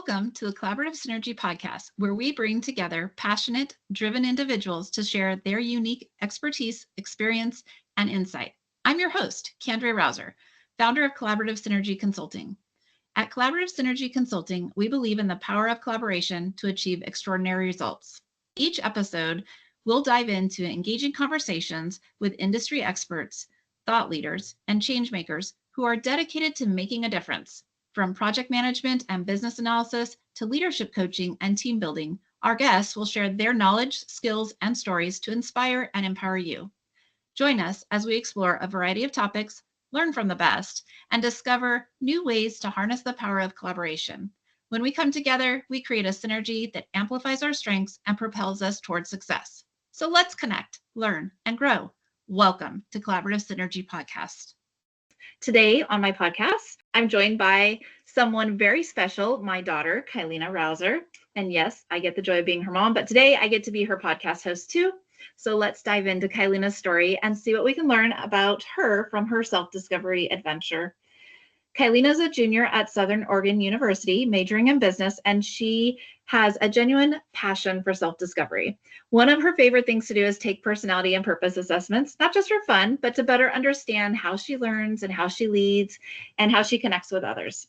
Welcome to the Collaborative Synergy podcast, where we bring together passionate, driven individuals to share their unique expertise, experience, and insight. I'm your host, Candria Rauser, founder of Collaborative Synergy Consulting. At Collaborative Synergy Consulting, we believe in the power of collaboration to achieve extraordinary results. Each episode, we'll dive into engaging conversations with industry experts, thought leaders, and change makers who are dedicated to making a difference. From project management and business analysis to leadership coaching and team building, our guests will share their knowledge, skills, and stories to inspire and empower you. Join us as we explore a variety of topics, learn from the best, and discover new ways to harness the power of collaboration. When we come together, we create a synergy that amplifies our strengths and propels us towards success. So let's connect, learn, and grow. Welcome to Collaborative Synergy Podcast. Today on my podcast, I'm joined by someone very special, my daughter, Kyleena Rauser. And yes, I get the joy of being her mom, but today I get to be her podcast host too. So let's dive into Kyleena's story and see what we can learn about her from her self-discovery adventure. Kyleena is a junior at Southern Oregon University, majoring in business, and she has a genuine passion for self-discovery. One of her favorite things to do is take personality and purpose assessments, not just for fun, but to better understand how she learns and how she leads and how she connects with others.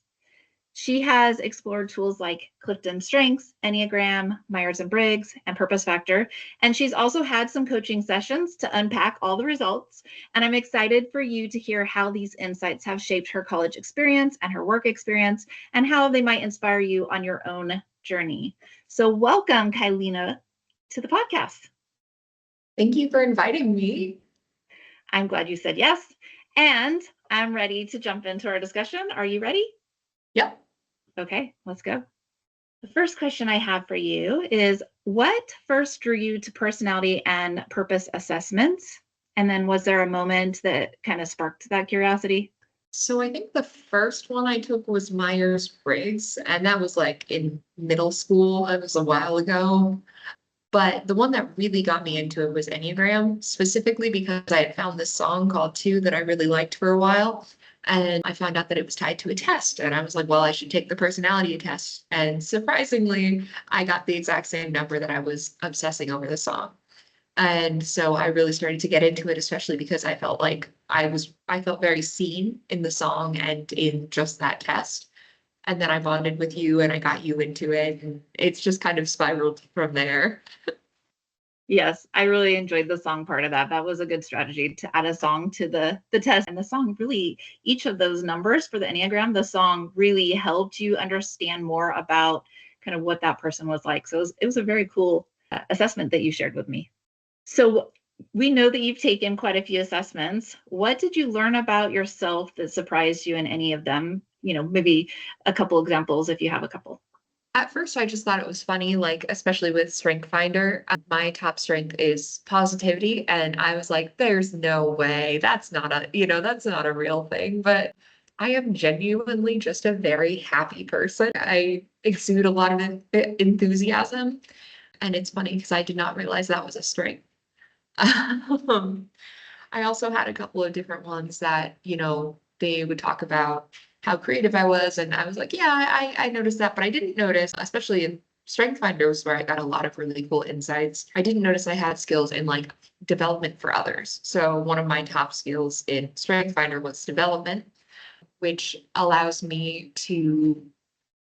She has explored tools like CliftonStrengths, Enneagram, Myers-Briggs, and Purpose Factor. And she's also had some coaching sessions to unpack all the results. And I'm excited for you to hear how these insights have shaped her college experience and her work experience and how they might inspire you on your own journey. So welcome, Kyleena, to the podcast. Thank you for inviting me. I'm glad you said yes. And I'm ready to jump into our discussion. Are you ready? Yep. Okay, let's go. The first question I have for you is, what first drew you to personality and purpose assessments? And then was there a moment that kind of sparked that curiosity? So I think the first one I took was Myers-Briggs, and that was like in middle school. It was a while ago. But the one that really got me into it was Enneagram, specifically because I had found this song called Two that I really liked for a while. And I found out that it was tied to a test. And I was like, well, I should take the personality test. And surprisingly, I got the exact same number that I was obsessing over the song. And so I really started to get into it, especially because I felt like I felt very seen in the song and in just that test. And then I bonded with you and I got you into it. And it's just kind of spiraled from there. Yes, I really enjoyed the song part of that. That was a good strategy to add a song to the test. And the song really, each of those numbers for the Enneagram, the song really helped you understand more about kind of what that person was like. So it was a very cool assessment that you shared with me. So we know that you've taken quite a few assessments. What did you learn about yourself that surprised you in any of them? You know, maybe a couple examples if you have a couple. At first, I just thought it was funny, like, especially with Strength Finder. My top strength is positivity. And I was like, there's no way that's not a real thing. But I am genuinely just a very happy person. I exude a lot of enthusiasm. And it's funny because I did not realize that was a strength. I also had a couple of different ones that, they would talk about how creative I was. And I was like, yeah, I noticed that, but I didn't notice, especially in Strength Finders, where I got a lot of really cool insights. I didn't notice I had skills in like development for others. So one of my top skills in Strength Finder was development, which allows me to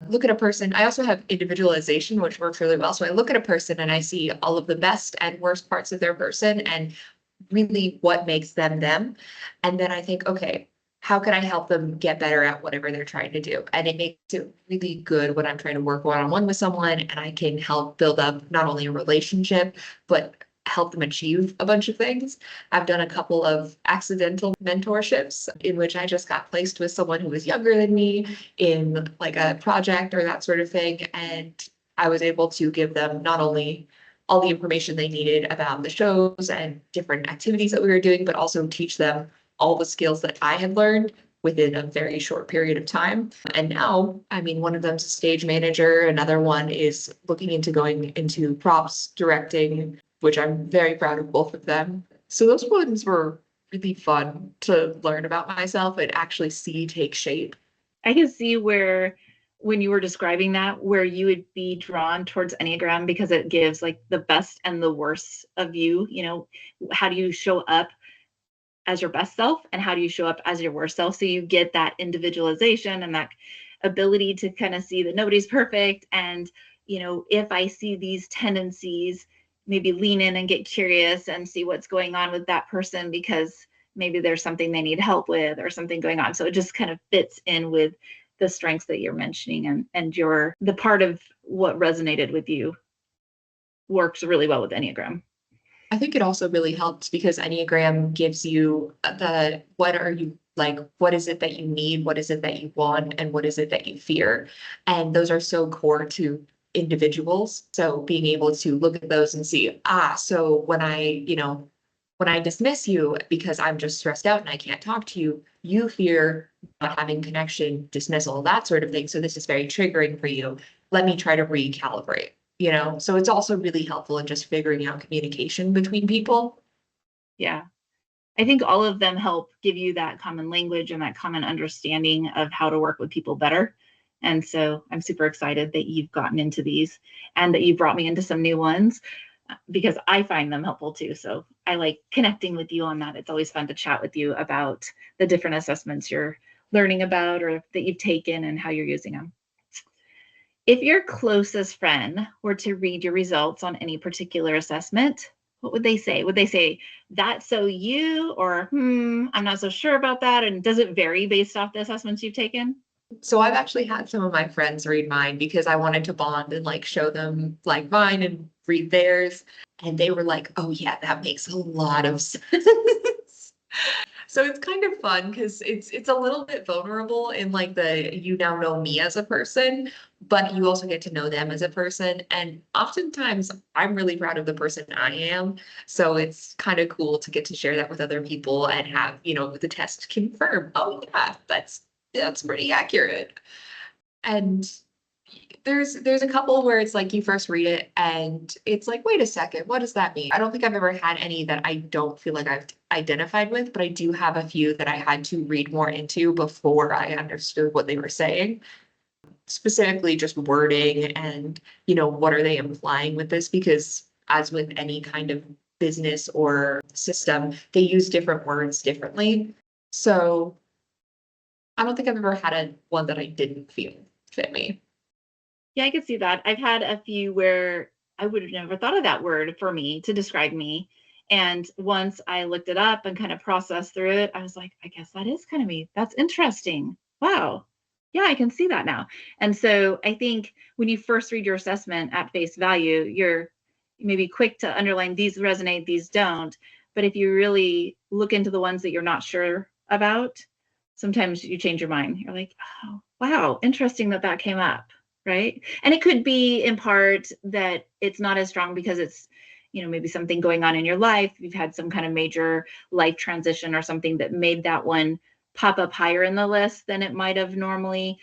look at a person. I also have individualization, which works really well. So I look at a person and I see all of the best and worst parts of their person and really what makes them them. And then I think, okay, how can I help them get better at whatever they're trying to do? And it makes it really good when I'm trying to work one-on-one with someone and I can help build up not only a relationship, but help them achieve a bunch of things. I've done a couple of accidental mentorships in which I just got placed with someone who was younger than me in like a project or that sort of thing. And I was able to give them not only all the information they needed about the shows and different activities that we were doing, but also teach them all the skills that I had learned within a very short period of time. And now, one of them's a stage manager. Another one is looking into going into props directing, which I'm very proud of both of them. So those ones were really fun to learn about myself and actually see take shape. I can see where when you were describing that, where you would be drawn towards Enneagram because it gives like the best and the worst of you. How do you show up as your best self and how do you show up as your worst self? So you get that individualization and that ability to kind of see that nobody's perfect. And, if I see these tendencies, maybe lean in and get curious and see what's going on with that person because maybe there's something they need help with or something going on. So it just kind of fits in with the strengths that you're mentioning and the part of what resonated with you works really well with Enneagram. I think it also really helps because Enneagram gives you what are you like, what is it that you need, what is it that you want, and what is it that you fear? And those are so core to individuals. So being able to look at those and see, so when I dismiss you because I'm just stressed out and I can't talk to you, you fear not having connection, dismissal, that sort of thing. So this is very triggering for you. Let me try to recalibrate. So it's also really helpful in just figuring out communication between people. Yeah. I think all of them help give you that common language and that common understanding of how to work with people better. And so I'm super excited that you've gotten into these and that you brought me into some new ones because I find them helpful too. So I like connecting with you on that. It's always fun to chat with you about the different assessments you're learning about or that you've taken and how you're using them. If your closest friend were to read your results on any particular assessment, what would they say? Would they say, that's so you, or, I'm not so sure about that? And does it vary based off the assessments you've taken? So I've actually had some of my friends read mine because I wanted to bond and like show them like mine and read theirs. And they were like, oh yeah, that makes a lot of sense. So it's kind of fun because it's a little bit vulnerable in like you now know me as a person, but you also get to know them as a person. And oftentimes I'm really proud of the person I am. So it's kind of cool to get to share that with other people and have, the test confirm, oh yeah, that's pretty accurate. And there's a couple where it's like you first read it and it's like, wait a second, what does that mean? I don't think I've ever had any that I don't feel like I've identified with, but I do have a few that I had to read more into before I understood what they were saying. Specifically just wording and, what are they implying with this? Because as with any kind of business or system, they use different words differently. So I don't think I've ever had one that I didn't feel fit me. Yeah, I could see that. I've had a few where I would have never thought of that word for me to describe me. And once I looked it up and kind of processed through it, I was like, I guess that is kind of me. That's interesting. Wow. Yeah, I can see that now. And so I think when you first read your assessment at face value, you're maybe quick to underline these resonate, these don't. But if you really look into the ones that you're not sure about, sometimes you change your mind. You're like, oh, wow, interesting that came up. Right. And it could be in part that it's not as strong because it's, maybe something going on in your life. You've had some kind of major life transition or something that made that one pop up higher in the list than it might have normally.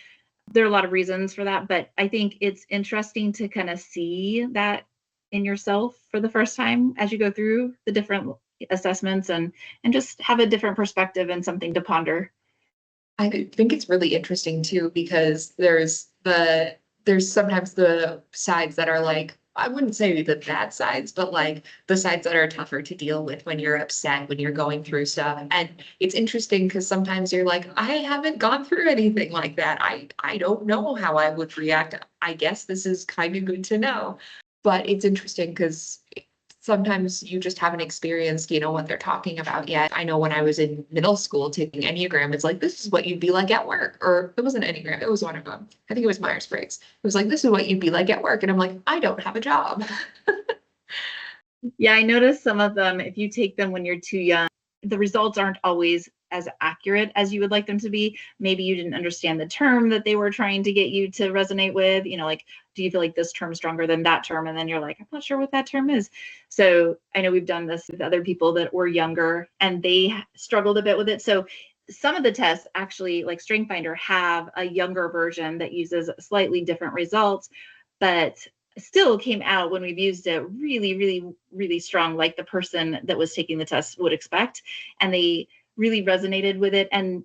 There are a lot of reasons for that, but I think it's interesting to kind of see that in yourself for the first time as you go through the different assessments and just have a different perspective and something to ponder. I think it's really interesting too, because there's sometimes the sides that are like, I wouldn't say the bad sides, but like the sides that are tougher to deal with when you're upset, when you're going through stuff. And it's interesting because sometimes you're like, I haven't gone through anything like that. I don't know how I would react. I guess this is kind of good to know. But it's interesting because sometimes you just haven't experienced, what they're talking about yet. I know when I was in middle school taking Enneagram, it's like, this is what you'd be like at work. Or it wasn't Enneagram, it was one of them. I think it was Myers-Briggs. It was like, this is what you'd be like at work. And I'm like, I don't have a job. Yeah, I noticed some of them, if you take them when you're too young, the results aren't always as accurate as you would like them to be. Maybe you didn't understand the term that they were trying to get you to resonate with, like, do you feel like this term stronger than that term? And then you're like, I'm not sure what that term is. So I know we've done this with other people that were younger and they struggled a bit with it. So some of the tests actually, like StrengthsFinder, have a younger version that uses slightly different results, but still came out when we've used it really, really, really strong, like the person that was taking the test would expect. And they really resonated with it and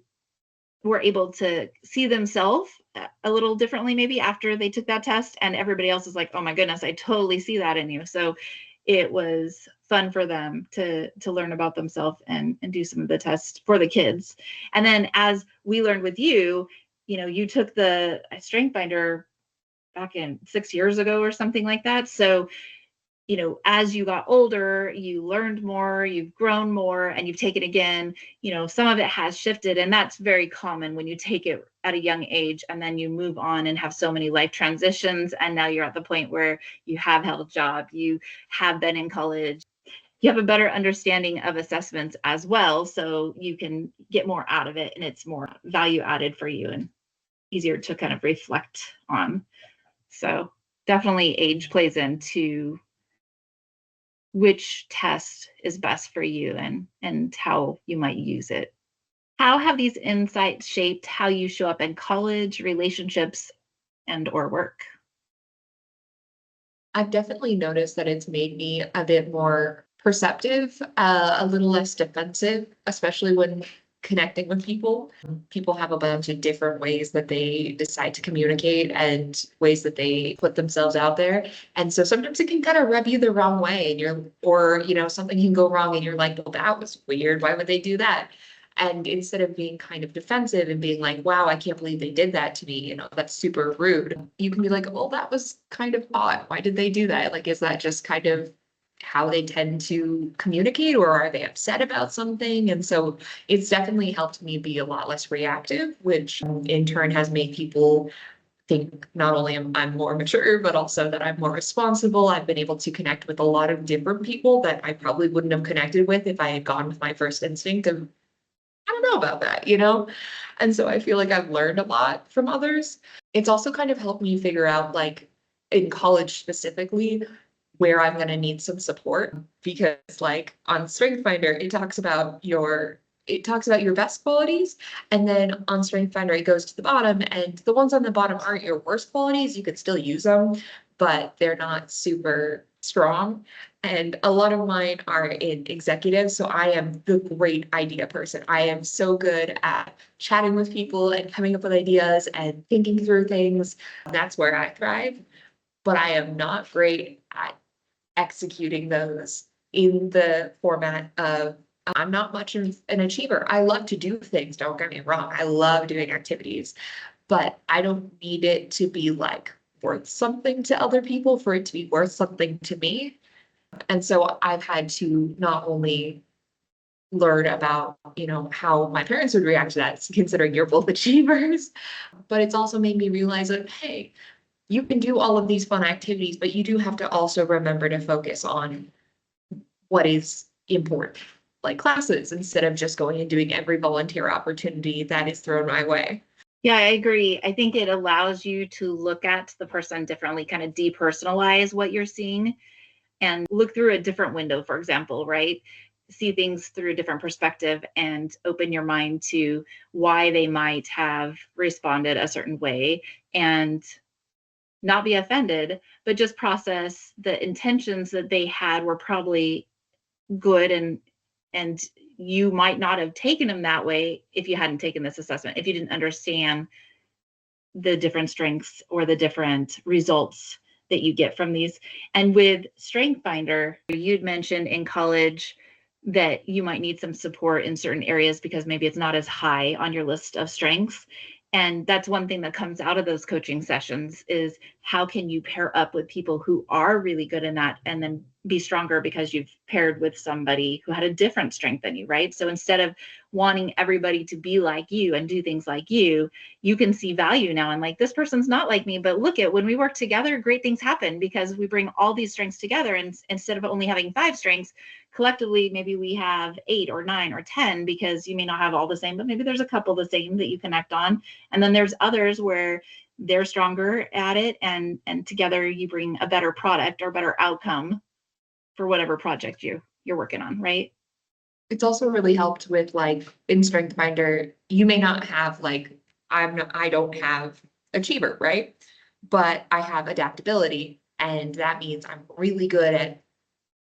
were able to see themselves a little differently maybe after they took that test, and everybody else is like, oh my goodness, I totally see that in you. So it was fun for them to learn about themselves and do some of the tests for the kids. And then as we learned with you, you took the strength finder back in 6 years ago or something like that. So as you got older, you learned more, you've grown more, and you've taken again, some of it has shifted. And that's very common when you take it at a young age and then you move on and have so many life transitions. And now you're at the point where you have held a job, you have been in college, you have a better understanding of assessments as well. So you can get more out of it and it's more value added for you and easier to kind of reflect on. So definitely age plays into which test is best for you and how you might use it. How have these insights shaped how you show up in college, relationships, and or work? I've definitely noticed that it's made me a bit more perceptive, a little less defensive, especially when connecting with people. People have a bunch of different ways that they decide to communicate and ways that they put themselves out there. And so sometimes it can kind of rub you the wrong way and something can go wrong and you're like, well, that was weird. Why would they do that? And instead of being kind of defensive and being like, wow, I can't believe they did that to me, that's super rude. You can be like, well, that was kind of odd. Why did they do that? Like, is that just kind of how they tend to communicate, or are they upset about something? And so it's definitely helped me be a lot less reactive, which in turn has made people think not only am I more mature, but also that I'm more responsible. I've been able to connect with a lot of different people that I probably wouldn't have connected with if I had gone with my first instinct of, I don't know about that, And so I feel like I've learned a lot from others. It's also kind of helped me figure out, like, in college specifically, where I'm going to need some support, because like on StrengthsFinder, it talks about your best qualities. And then on StrengthsFinder, it goes to the bottom, and the ones on the bottom aren't your worst qualities. You could still use them, but they're not super strong. And a lot of mine are in executives. So I am the great idea person. I am so good at chatting with people and coming up with ideas and thinking through things. That's where I thrive. But I am not great at executing those in the format of, I'm not much of an achiever. I love to do things, don't get me wrong. I love doing activities, but I don't need it to be like worth something to other people for it to be worth something to me. And so I've had to not only learn about, how my parents would react to that, considering you're both achievers, but it's also made me realize that, hey, you can do all of these fun activities, but you do have to also remember to focus on what is important, like classes, instead of just going and doing every volunteer opportunity that is thrown my way. Yeah, I agree. I think it allows you to look at the person differently, kind of depersonalize what you're seeing and look through a different window, for example, right? See things through a different perspective and open your mind to why they might have responded a certain way and not be offended, but just process the intentions that they had were probably good, and you might not have taken them that way if you hadn't taken this assessment, if you didn't understand the different strengths or the different results that you get from these. And with StrengthsFinder, you'd mentioned in college that you might need some support in certain areas because maybe it's not as high on your list of strengths. And that's one thing that comes out of those coaching sessions is how can you pair up with people who are really good in that and then be stronger because you've paired with somebody who had a different strength than you, right? So instead of wanting everybody to be like you and do things like you can see value now and like, this person's not like me, but look at when we work together, great things happen because we bring all these strengths together. And instead of only having 5 strengths, collectively, maybe we have 8 or 9 or 10 because you may not have all the same, but maybe there's a couple the same that you connect on. And then there's others where they're stronger at it and together you bring a better product or better outcome for whatever project you're working on, right? It's also really helped with, like, in StrengthsFinder, you may not have like, I don't have achiever, right? But I have adaptability. And that means I'm really good at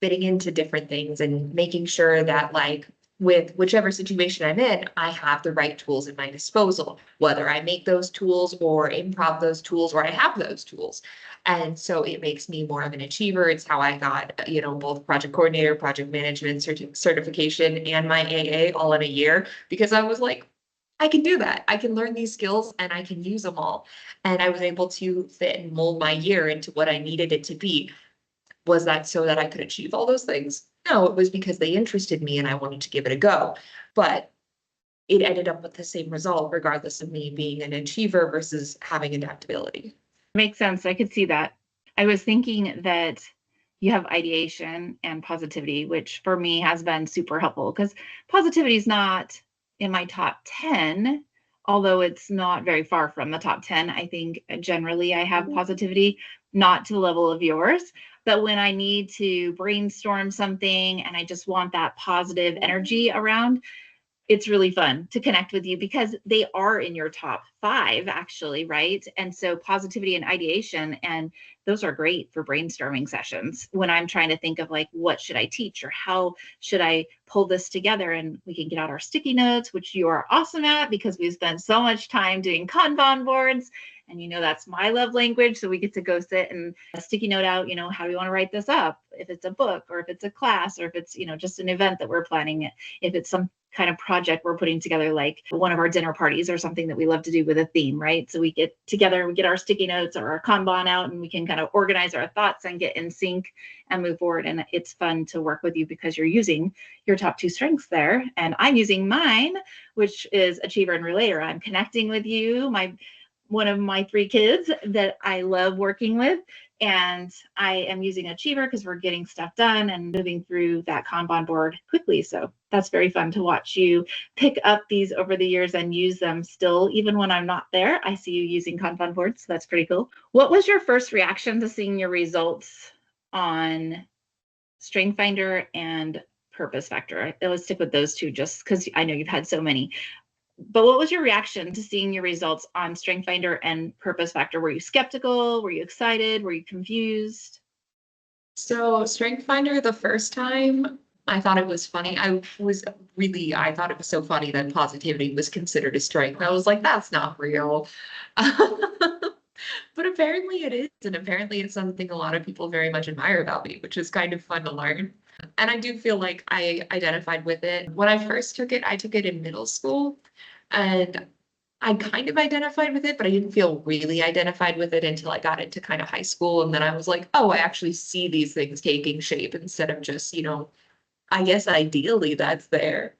fitting into different things and making sure that, like, with whichever situation I'm in, I have the right tools at my disposal, whether I make those tools or improv those tools or I have those tools. And so it makes me more of an achiever. It's how I got, both project coordinator, project management certification, and my AA all in a year, because I was like, I can do that. I can learn these skills and I can use them all. And I was able to fit and mold my year into what I needed it to be. Was that so that I could achieve all those things? No, it was because they interested me and I wanted to give it a go. But it ended up with the same result, regardless of me being an achiever versus having adaptability. Makes sense. I could see that. I was thinking that you have ideation and positivity, which for me has been super helpful because positivity is not in my top 10, although it's not very far from the top 10. I think generally I have positivity, not to the level of yours, but when I need to brainstorm something and I just want that positive energy around, it's really fun to connect with you because they are in your top 5 actually, right? And so positivity and ideation, and those are great for brainstorming sessions when I'm trying to think of like, what should I teach or how should I pull this together? And we can get out our sticky notes, which you are awesome at because we spend so much time doing Kanban boards. And that's my love language. So we get to go sit and a sticky note out, how do we want to write this up? If it's a book or if it's a class or if it's, just an event that we're planning, if it's some kind of project we're putting together, like one of our dinner parties or something that we love to do with a theme, right? So we get together, we get our sticky notes or our Kanban out, and we can kind of organize our thoughts and get in sync and move forward. And it's fun to work with you because you're using your top 2 strengths there. And I'm using mine, which is achiever and relator. I'm connecting with you, one of my 3 kids that I love working with. And I am using Achiever because we're getting stuff done and moving through that Kanban board quickly. So that's very fun to watch you pick up these over the years and use them still. Even when I'm not there, I see you using Kanban boards. So that's pretty cool. What was your first reaction to seeing your results on Strength Finder and Purpose Factor? Let's stick with those 2 just because I know you've had so many. But what was your reaction to seeing your results on Strength Finder and Purpose Factor? Were you skeptical? Were you excited? Were you confused? So Strength Finder, the first time, I thought it was funny. I thought it was so funny that positivity was considered a strength. I was like, that's not real. But apparently it is. And apparently it's something a lot of people very much admire about me, which is kind of fun to learn. And I do feel like I identified with it. When I first took it, I took it in middle school. And I kind of identified with it, but I didn't feel really identified with it until I got into kind of high school. And then I was like, oh, I actually see these things taking shape instead of just, I guess ideally that's there.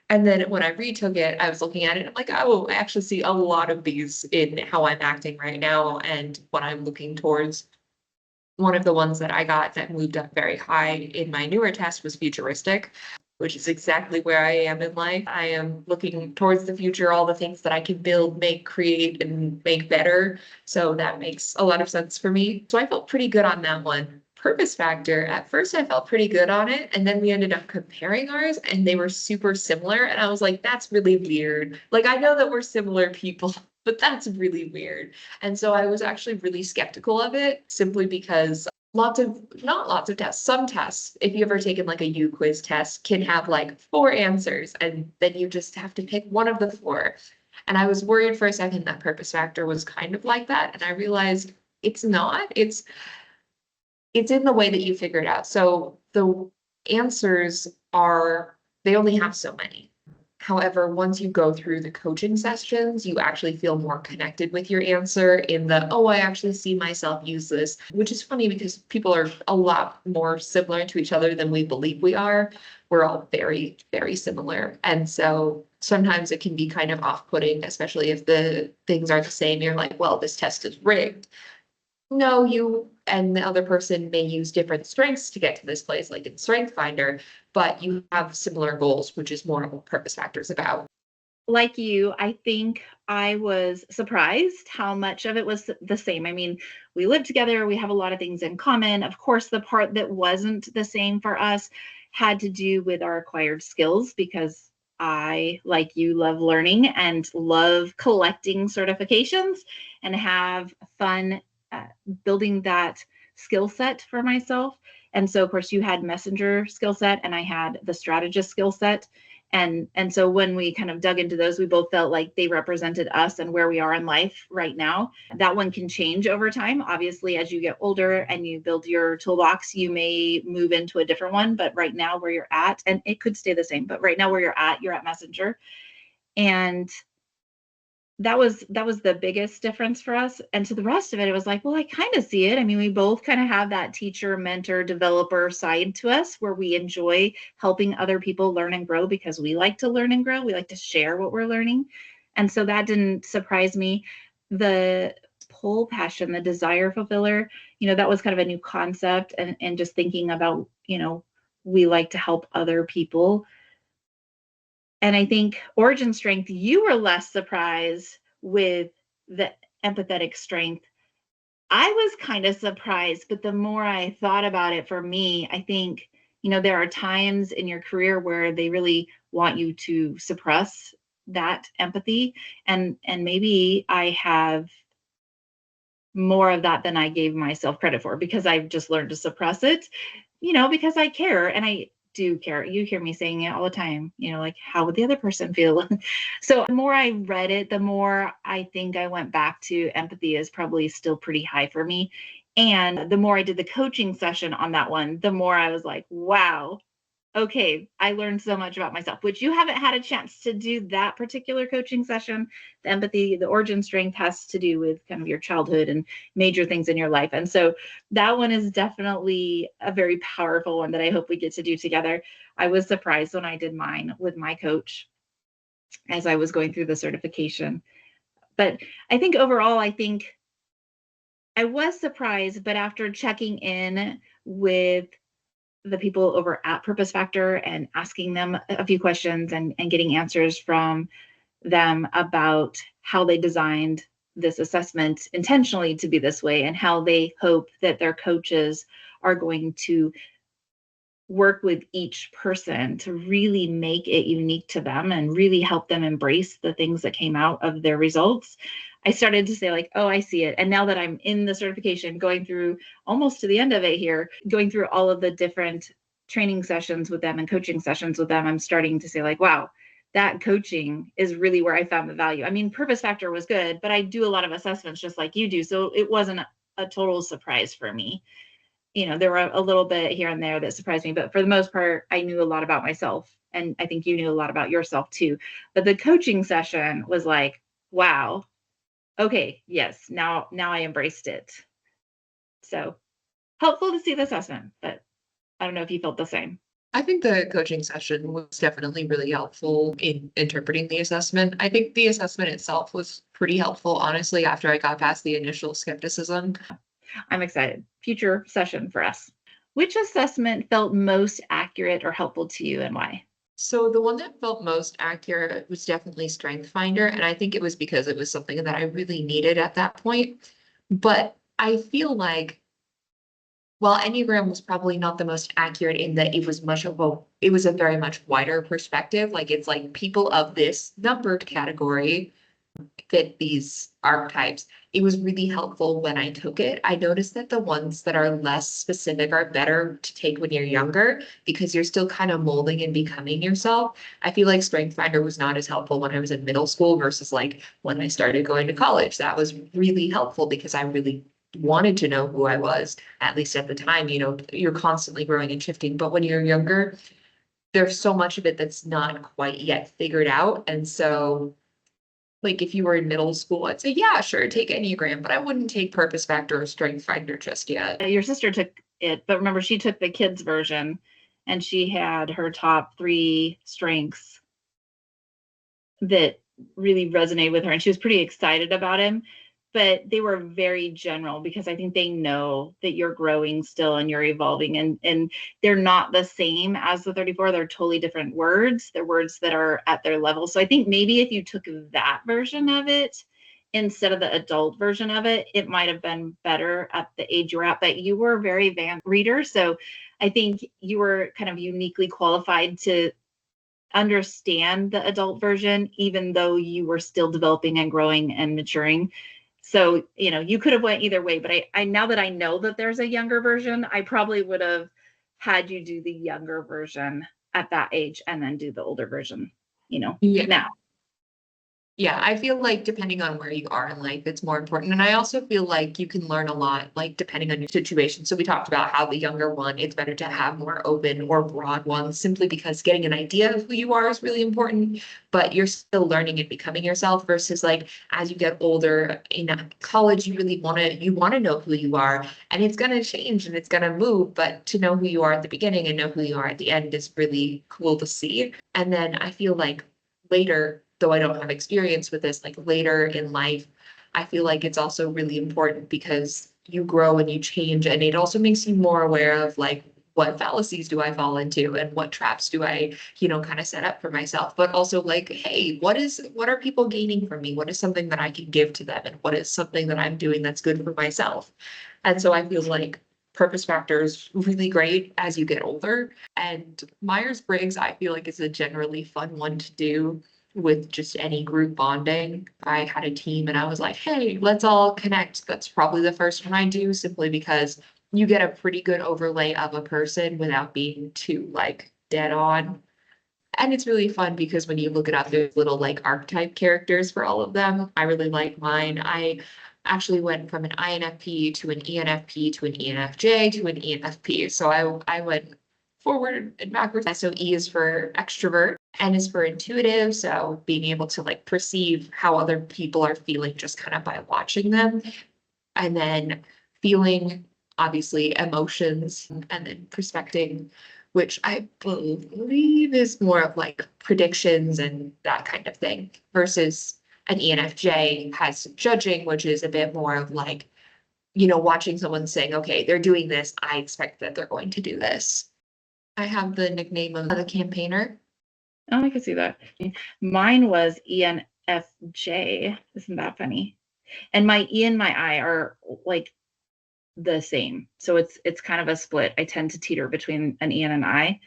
And then when I retook it, I was looking at it, I'm like, oh, I actually see a lot of these in how I'm acting right now and what I'm looking towards. One of the ones that I got that moved up very high in my newer test was futuristic, which is exactly where I am in life. I am looking towards the future, all the things that I can build, make, create, and make better. So that makes a lot of sense for me. So I felt pretty good on that one. Purpose factor, at first I felt pretty good on it. And then we ended up comparing ours and they were super similar. And I was like, that's really weird. Like, I know that we're similar people, but that's really weird. And so I was actually really skeptical of it simply because not lots of tests, some tests, if you ever taken like a U quiz test, can have like 4 answers and then you just have to pick one of the 4. And I was worried for a second that purpose factor was kind of like that. And I realized it's not. It's in the way that you figure it out. So the answers they only have so many. However, once you go through the coaching sessions, you actually feel more connected with your answer oh, I actually see myself use this, which is funny because people are a lot more similar to each other than we believe we are. We're all very, very similar. And so sometimes it can be kind of off-putting, especially if the things are the same. You're like, well, this test is rigged. No, you and the other person may use different strengths to get to this place, like in Strength Finder, but you have similar goals, which is more what Purpose Factor is about. Like you, I think I was surprised how much of it was the same. I mean, we live together, we have a lot of things in common. Of course, the part that wasn't the same for us had to do with our acquired skills because I, like you, love learning and love collecting certifications and have fun building that skill set for myself. And so, of course, you had messenger skill set and I had the strategist skill set. And so when we kind of dug into those, we both felt like they represented us and where we are in life right now. That one can change over time. Obviously, as you get older and you build your toolbox, you may move into a different one. But right now where you're at, and it could stay the same, but right now where you're at Messenger. And that was the biggest difference for us. And to the rest of it, it was like, well, I kind of see it. I mean, we both kind of have that teacher, mentor, developer side to us where we enjoy helping other people learn and grow because we like to learn and grow. We like to share what we're learning. And so that didn't surprise me. The pull passion, the desire fulfiller, that was kind of a new concept. And just thinking about, we like to help other people. And I think origin strength, you were less surprised with the empathetic strength. I was kind of surprised, but the more I thought about it, for me, I think, there are times in your career where they really want you to suppress that empathy. And maybe I have more of that than I gave myself credit for because I've just learned to suppress it, because I care and I do care. You hear me saying it all the time, like how would the other person feel? So the more I read it, the more I think I went back to empathy is probably still pretty high for me. And the more I did the coaching session on that one, the more I was like, wow, okay, I learned so much about myself, which you haven't had a chance to do that particular coaching session. The empathy, the origin strength has to do with kind of your childhood and major things in your life. And so that one is definitely a very powerful one that I hope we get to do together. I was surprised when I did mine with my coach as I was going through the certification. But I think overall, I was surprised, but after checking in with the people over at Purpose Factor and asking them a few questions and getting answers from them about how they designed this assessment intentionally to be this way and how they hope that their coaches are going to work with each person to really make it unique to them and really help them embrace the things that came out of their results. I started to say like, oh, I see it. And now that I'm in the certification, going through almost to the end of it here, going through all of the different training sessions with them and coaching sessions with them, I'm starting to say like, wow, that coaching is really where I found the value. I mean, Purpose Factor was good, but I do a lot of assessments just like you do. So it wasn't a total surprise for me. There were a little bit here and there that surprised me, but for the most part, I knew a lot about myself. And I think you knew a lot about yourself too. But the coaching session was like, wow, okay, yes, now I embraced it. So helpful to see the assessment, but I don't know if you felt the same. I think the coaching session was definitely really helpful in interpreting the assessment. I think the assessment itself was pretty helpful, honestly, after I got past the initial skepticism. I'm excited. Future session for us. Which assessment felt most accurate or helpful to you and why? So the one that felt most accurate was definitely Strength Finder. And I think it was because it was something that I really needed at that point. But I feel like, well, Enneagram was probably not the most accurate in that it was it was a very much wider perspective. Like it's like people of this numbered category fit these archetypes. It was really helpful when I took it. I noticed that the ones that are less specific are better to take when you're younger because you're still kind of molding and becoming yourself. I feel like Strength Finder was not as helpful when I was in middle school versus like when I started going to college. That was really helpful because I really wanted to know who I was, at least at the time. You're constantly growing and shifting, but when you're younger, there's so much of it that's not quite yet figured out. And so like if you were in middle school, I'd say, yeah, sure, take Enneagram, but I wouldn't take Purpose Factor or Strength Finder just yet. Your sister took it, but remember she took the kids version and she had her top 3 strengths that really resonated with her. And she was pretty excited about him, but they were very general because I think they know that you're growing still and you're evolving and they're not the same as the 34. They're totally different words. They're words that are at their level. So I think maybe if you took that version of it instead of the adult version of it, it might have been better at the age you were at, but you were a very advanced reader. So I think you were kind of uniquely qualified to understand the adult version, even though you were still developing and growing and maturing. So, you could have went either way, but I now that I know that there's a younger version, I probably would have had you do the younger version at that age and then do the older version, Yeah. now. Yeah, I feel like depending on where you are in life, it's more important. And I also feel like you can learn a lot, like depending on your situation. So we talked about how the younger one, it's better to have more open or broad ones simply because getting an idea of who you are is really important, but you're still learning and becoming yourself versus like as you get older in college, you want to know who you are and it's going to change and it's going to move, but to know who you are at the beginning and know who you are at the end is really cool to see. And then I feel like later, though I don't have experience with this, like later in life, I feel like it's also really important because you grow and you change, and it also makes you more aware of like what fallacies do I fall into and what traps do I, kind of set up for myself. But also like, hey, what are people gaining from me? What is something that I can give to them? And what is something that I'm doing that's good for myself? And so I feel like purpose factor is really great as you get older. And Myers-Briggs, I feel like is a generally fun one to do with just any group bonding. I had a team and I was like, hey, let's all connect. That's probably the first one I do simply because you get a pretty good overlay of a person without being too like dead on. And it's really fun because when you look it up, there's little like archetype characters for all of them. I really like mine. I actually went from an INFP to an ENFP to an ENFJ to an ENFP. So I went forward and backwards. So E is for extrovert, N is for intuitive. So being able to like perceive how other people are feeling just kind of by watching them. And then feeling, obviously, emotions, and then perspecting, which I believe is more of like predictions and that kind of thing, versus an ENFJ has judging, which is a bit more of like, watching someone saying, okay, they're doing this, I expect that they're going to do this. I have the nickname of the campaigner. Oh, I can see that. Mine was ENFJ. Isn't that funny? And my E and my I are like the same. So it's kind of a split. I tend to teeter between an E and an I.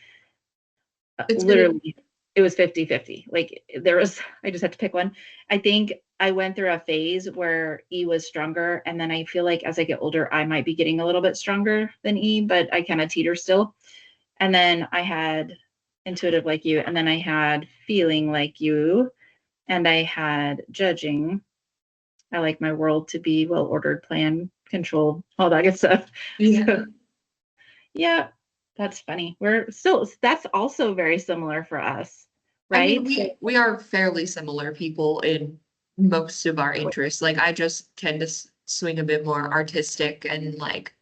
Literally, it was 50-50. Like I just had to pick one. I think I went through a phase where E was stronger. And then I feel like as I get older, I might be getting a little bit stronger than E, but I kind of teeter still. And then I had intuitive like you. And then I had feeling like you. And I had judging. I like my world to be well ordered, planned, controlled, all that good stuff. Yeah. So, yeah, that's funny. That's also very similar for us, right? I mean, we are fairly similar people in most of our interests. Like I just tend to swing a bit more artistic and like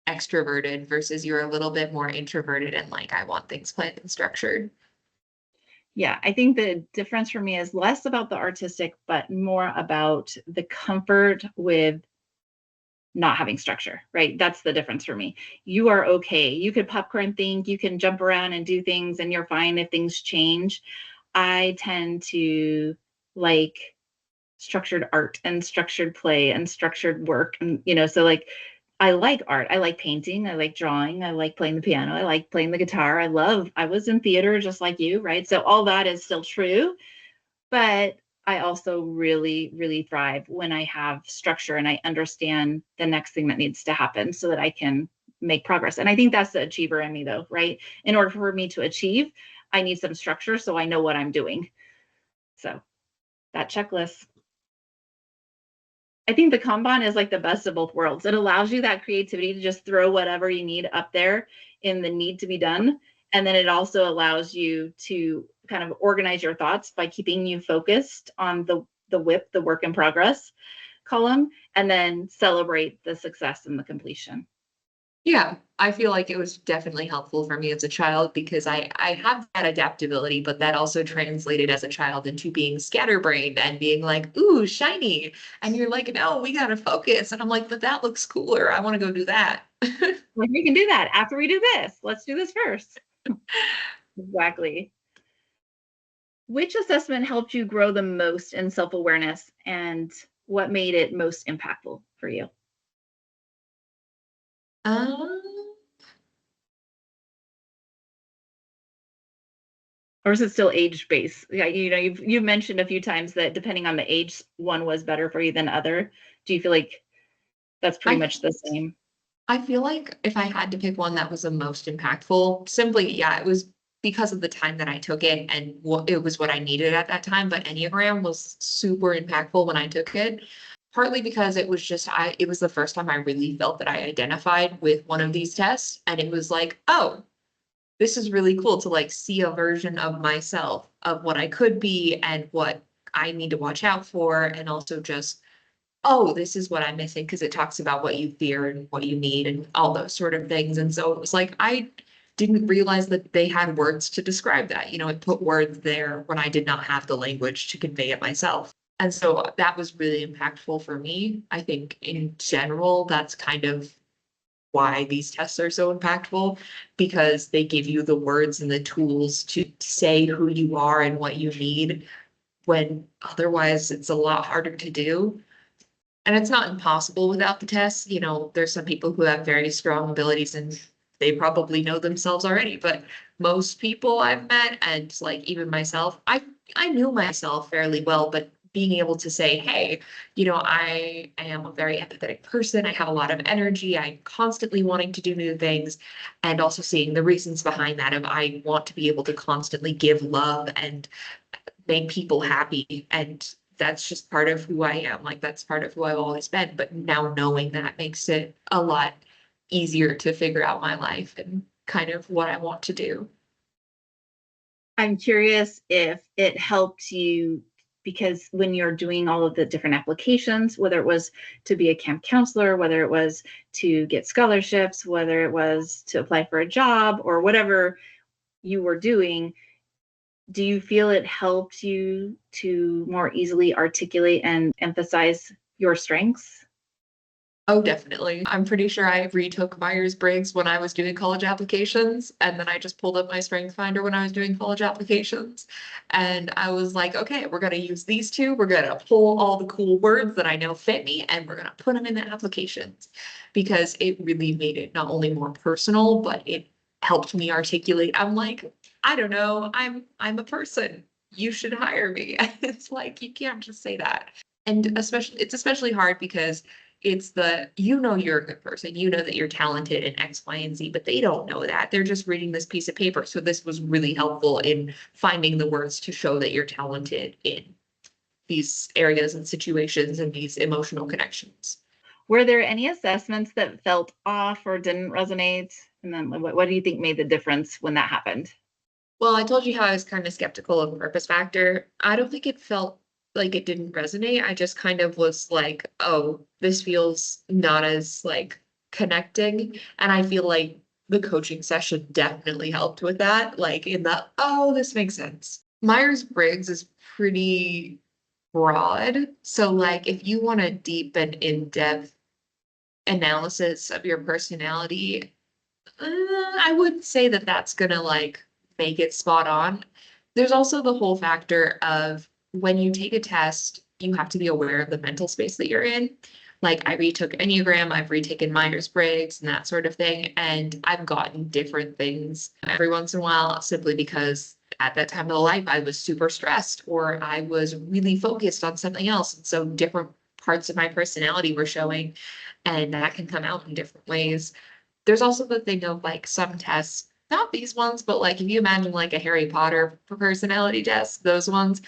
extroverted versus you're a little bit more introverted and like I want things planned and structured. Yeah, I think the difference for me is less about the artistic, but more about the comfort with not having structure, right? That's the difference for me. You are okay. You could popcorn think, you can jump around and do things, and you're fine if things change. I tend to like structured art and structured play and structured work. And, so like, I like art. I like painting. I like drawing. I like playing the piano. I like playing the guitar. I was in theater just like you, right? So all that is still true. But I also really, really thrive when I have structure and I understand the next thing that needs to happen so that I can make progress. And I think that's the achiever in me, though, right? In order for me to achieve, I need some structure so I know what I'm doing. So that checklist. I think the Kanban is like the best of both worlds. It allows you that creativity to just throw whatever you need up there in the need to be done. And then it also allows you to kind of organize your thoughts by keeping you focused on the WIP, the work in progress column, and then celebrate the success and the completion. Yeah, I feel like it was definitely helpful for me as a child because I have that adaptability, but that also translated as a child into being scatterbrained and being like, ooh, shiny. And you're like, no, we gotta focus. And I'm like, but that looks cooler. I want to go do that. Like, we can do that after we do this. Let's do this first. Exactly. Which assessment helped you grow the most in self-awareness, and what made it most impactful for you? Um, Or is it still age-based? Yeah, you've mentioned a few times that depending on the age, one was better for you than other. Do you feel like that's pretty I much the same? I feel like if I had to pick one that was the most impactful, simply, yeah, it was because of the time that I took it and what it was what I needed at that time. But Enneagram was super impactful when I took it, partly because it was just it was the first time I really felt that I identified with one of these tests. And it was like, oh, this is really cool to like see a version of myself of what I could be and what I need to watch out for, and also just, oh, this is what I'm missing, because it talks about what you fear and what you need and all those sort of things. And so it was like, I didn't realize that they had words to describe that. It put words there when I did not have the language to convey it myself. And so that was really impactful for me. I think in general, that's kind of why these tests are so impactful, because they give you the words and the tools to say who you are and what you need, when otherwise it's a lot harder to do. And it's not impossible without the tests. There's some people who have very strong abilities and they probably know themselves already, but most people I've met, and like even myself, I knew myself fairly well, but being able to say, hey, I am a very empathetic person. I have a lot of energy. I'm constantly wanting to do new things, and also seeing the reasons behind that of I want to be able to constantly give love and make people happy. And that's just part of who I am. Like, that's part of who I've always been. But now knowing that makes it a lot easier to figure out my life and kind of what I want to do. I'm curious if it helped you, because when you're doing all of the different applications, whether it was to be a camp counselor, whether it was to get scholarships, whether it was to apply for a job or whatever you were doing, do you feel it helped you to more easily articulate and emphasize your strengths? Oh, definitely. I'm pretty sure I retook Myers-Briggs when I was doing college applications, and then I just pulled up my strength finder when I was doing college applications. And I was like, okay, we're going to use these two. We're going to pull all the cool words that I know fit me, and we're going to put them in the applications, because it really made it not only more personal, but it helped me articulate. I'm like, I don't know, I'm a person. You should hire me. It's like, you can't just say that. And it's especially hard because you're a good person, that you're talented in X, Y, and Z, but they don't know that. They're just reading this piece of paper. So this was really helpful in finding the words to show that you're talented in these areas and situations and these emotional connections. Were there any assessments that felt off or didn't resonate? And then what do you think made the difference when that happened? Well, I told you how I was kind of skeptical of purpose factor. I don't think it felt like it didn't resonate. I just kind of was like, oh, this feels not as like connecting. And I feel like the coaching session definitely helped with that. Like, in the, oh, this makes sense. Myers-Briggs is pretty broad. So like, if you want a deep and in-depth analysis of your personality, I wouldn't say that that's gonna like make it spot on. There's also the whole factor of when you take a test, you have to be aware of the mental space that you're in. Like, I retook Enneagram, I've retaken Myers-Briggs and that sort of thing, and I've gotten different things every once in a while, simply because at that time of life I was super stressed or I was really focused on something else. And so different parts of my personality were showing, and that can come out in different ways. There's also the thing of like some tests, not these ones, but like if you imagine like a Harry Potter personality test, those ones,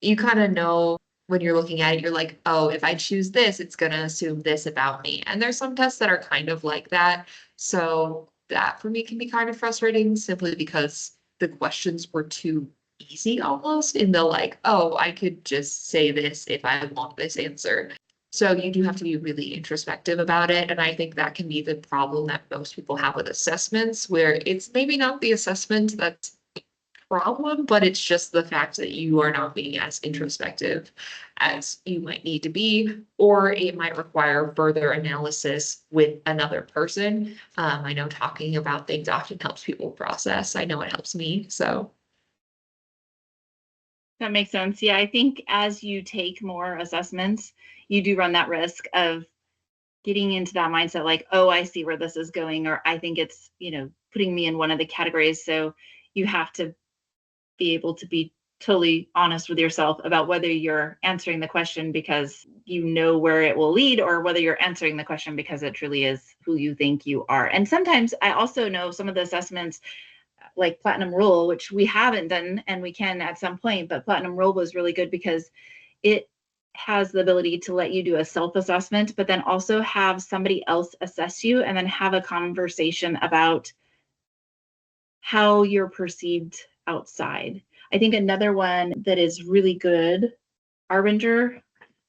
you kind of know when you're looking at it, you're like, oh, if I choose this, it's going to assume this about me. And there's some tests that are kind of like that. So that for me can be kind of frustrating, simply because the questions were too easy almost, in the like, oh, I could just say this if I want this answer. So you do have to be really introspective about it. And I think that can be the problem that most people have with assessments, where it's maybe not the assessment that's the problem, but it's just the fact that you are not being as introspective as you might need to be, or it might require further analysis with another person. I know talking about things often helps people process. I know it helps me. So That makes sense. Yeah, I think as you take more assessments, you do run that risk of getting into that mindset like, oh, I see where this is going, or I think it's, putting me in one of the categories. So you have to be able to be totally honest with yourself about whether you're answering the question, because you know where it will lead, or whether you're answering the question because it truly is who you think you are. And sometimes I also know some of the assessments, like Platinum Rule, which we haven't done and we can at some point, but Platinum Rule was really good because it has the ability to let you do a self-assessment, but then also have somebody else assess you and then have a conversation about how you're perceived outside. I think another one that is really good, Arbinger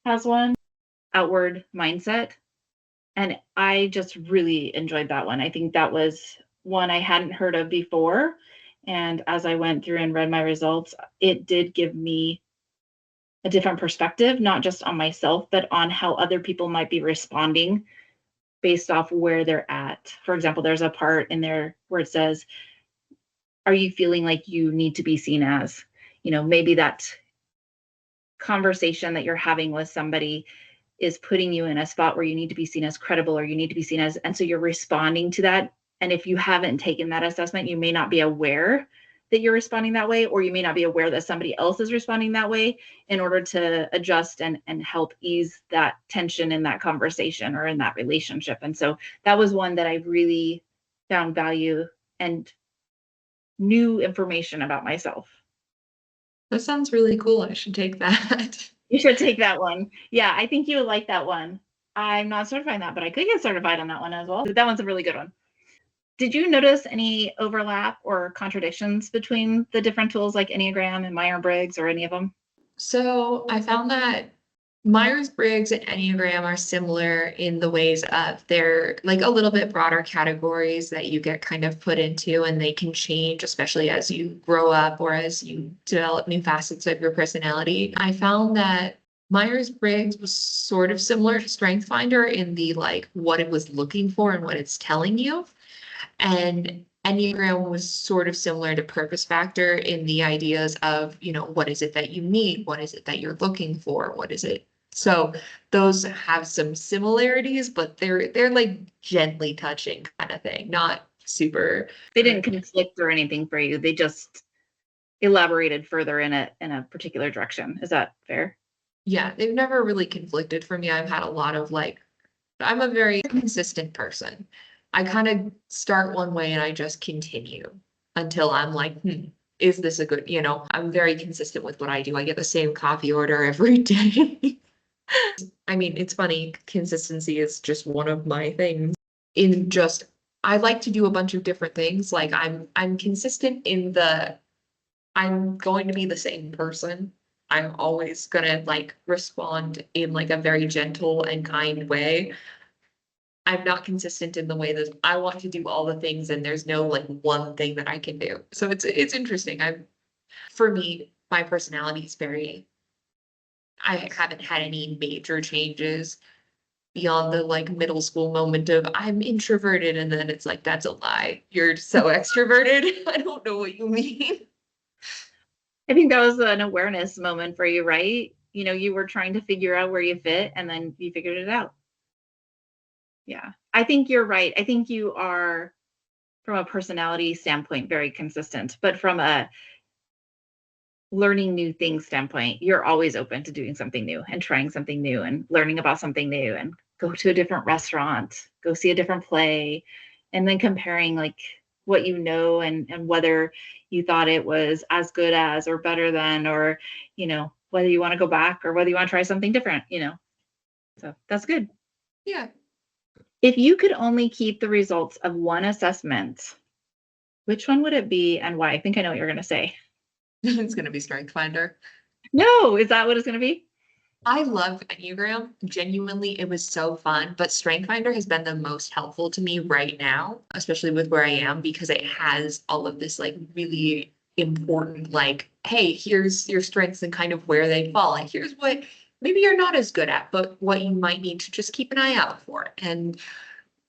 has one, Outward Mindset. And I just really enjoyed that one. I think that was one I hadn't heard of before. And as I went through and read my results, it did give me a different perspective, not just on myself, but on how other people might be responding based off where they're at. For example, there's a part in there where it says, are you feeling like you need to be seen as? Maybe that conversation that you're having with somebody is putting you in a spot where you need to be seen as credible, or you need to be seen as, and so you're responding to that. And if you haven't taken that assessment, you may not be aware that you're responding that way, or you may not be aware that somebody else is responding that way, in order to adjust and help ease that tension in that conversation or in that relationship. And so that was one that I really found value and new information about myself. That sounds really cool. I should take that. You should take that one. Yeah, I think you would like that one. I'm not certified in that, but I could get certified on that one as well. That one's a really good one. Did you notice any overlap or contradictions between the different tools like Enneagram and Myers-Briggs, or any of them? So I found that Myers-Briggs and Enneagram are similar in the ways of they're like a little bit broader categories that you get kind of put into, and they can change, especially as you grow up or as you develop new facets of your personality. I found that Myers-Briggs was sort of similar to StrengthsFinder in the like what it was looking for and what it's telling you. And Enneagram was sort of similar to Purpose Factor in the ideas of, what is it that you need? What is it that you're looking for? What is it? So those have some similarities, but they're like gently touching kind of thing, not super. They didn't conflict or anything for you. They just elaborated further in a particular direction. Is that fair? Yeah, they've never really conflicted for me. I've had a lot of I'm a very consistent person. I kind of start one way and I just continue until I'm like, is this a good, I'm very consistent with what I do. I get the same coffee order every day. I mean, it's funny. Consistency is just one of my things. I like to do a bunch of different things. Like I'm consistent in I'm going to be the same person. I'm always gonna respond in a very gentle and kind way. I'm not consistent in the way that I want to do all the things, and there's no one thing that I can do. So it's interesting. For me, my personality is I haven't had any major changes beyond the middle school moment of I'm introverted, and then it's that's a lie. You're so extroverted. I don't know what you mean. I think that was an awareness moment for you, right? You were trying to figure out where you fit, and then you figured it out. Yeah, I think you're right. I think you are, from a personality standpoint, very consistent, but from a learning new things standpoint, you're always open to doing something new and trying something new and learning about something new, and go to a different restaurant, go see a different play, and then comparing what and whether you thought it was as good as or better than, or whether you want to go back or whether you want to try something different. So that's good. Yeah. If you could only keep the results of one assessment, which one would it be and why? I think I know what you're going to say. It's going to be StrengthsFinder. No, is that what it's going to be? I love Enneagram. Genuinely, it was so fun, but StrengthsFinder has been the most helpful to me right now, especially with where I am, because it has all of this really important, hey, here's your strengths and kind of where they fall. And here's what maybe you're not as good at, but what you might need to just keep an eye out for. And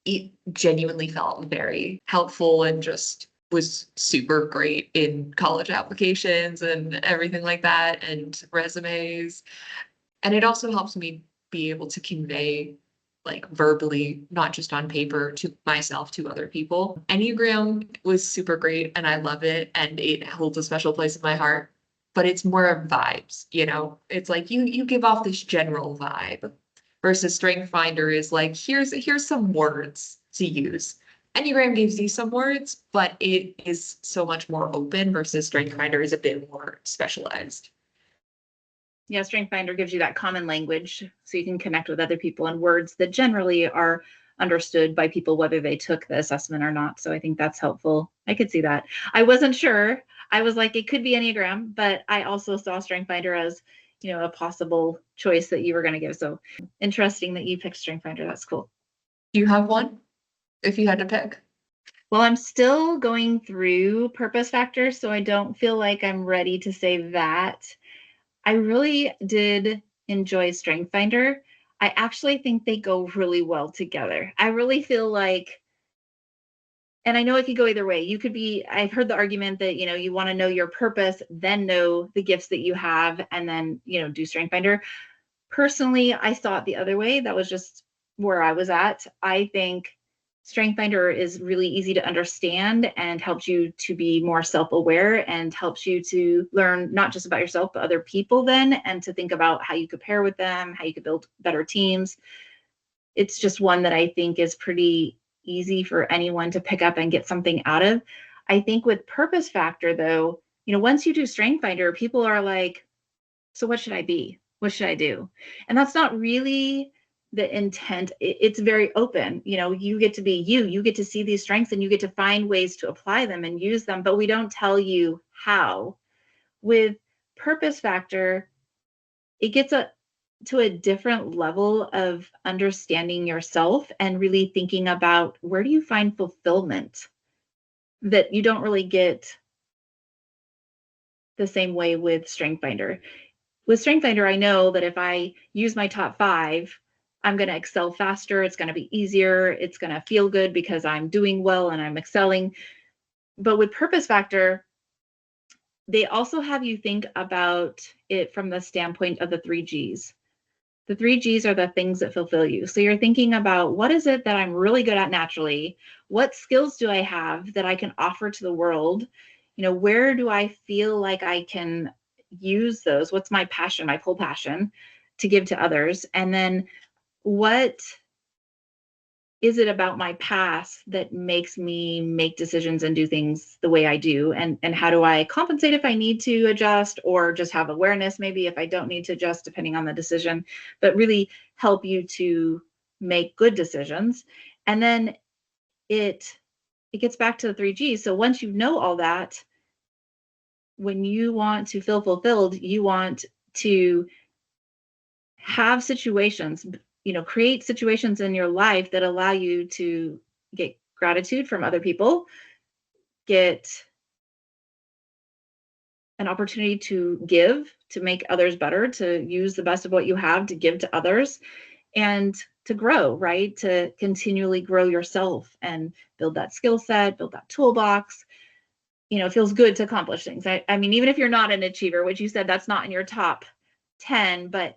it genuinely felt very helpful and just was super great in college applications and everything like that, and resumes. And it also helps me be able to convey verbally, not just on paper, to myself, to other people. Enneagram was super great and I love it, and it holds a special place in my heart. but it's more of vibes, you know? It's like you give off this general vibe versus Strength Finder is like, here's some words to use. Enneagram gives you some words, but it is so much more open versus Strength Finder is a bit more specialized. Yeah, Strength Finder gives you that common language so you can connect with other people in words that generally are understood by people, whether they took the assessment or not. So I think that's helpful. I could see that. I wasn't sure. I was like, it could be Enneagram, but I also saw Strength Finder as, you know, a possible choice that you were going to give. So interesting that you picked Strength Finder. That's cool. Do you have one if you had to pick? Well, I'm still going through purpose factors, so I don't feel like I'm ready to say that. I really did enjoy Strength Finder. I actually think they go really well together. I really feel like, and I know it could go either way. You could be, I've heard the argument that, you know, you want to know your purpose, then know the gifts that you have, and then, you know, do Strength Finder. Personally, I saw it the other way. That was just where I was at. I think Strength Finder is really easy to understand and helps you to be more self-aware and helps you to learn not just about yourself, but other people then, and to think about how you could pair with them, how you could build better teams. It's just one that I think is pretty easy for anyone to pick up and get something out of. I think with Purpose Factor, though, you know, once you do Strength Finder, people are like, so what should I be? What should I do? And that's not really the intent. It's very open. You know, you get to be you get to see these strengths and you get to find ways to apply them and use them, but we don't tell you how. With Purpose Factor, it gets to a different level of understanding yourself and really thinking about where do you find fulfillment that you don't really get the same way with Strength Finder. With Strength Finder, I know that if I use my top 5, I'm going to excel faster. It's going to be easier. It's going to feel good because I'm doing well and I'm excelling. But with Purpose Factor, they also have you think about it from the standpoint of the 3 Gs. The 3 Gs are the things that fulfill you. So you're thinking about what is it that I'm really good at naturally? What skills do I have that I can offer to the world? You know, where do I feel like I can use those? What's my passion, my full passion to give to others? And then what is it about my past that makes me make decisions and do things the way I do? And how do I compensate if I need to adjust, or just have awareness maybe if I don't need to adjust depending on the decision, but really help you to make good decisions. And then it gets back to the 3 Gs. So once you know all that, when you want to feel fulfilled, you want to have situations, you know, create situations in your life that allow you to get gratitude from other people, get an opportunity to give, to make others better, to use the best of what you have to give to others, and to grow, right? To continually grow yourself and build that skill set, build that toolbox. You know, it feels good to accomplish things. I mean, even if you're not an achiever, which you said that's not in your top 10, but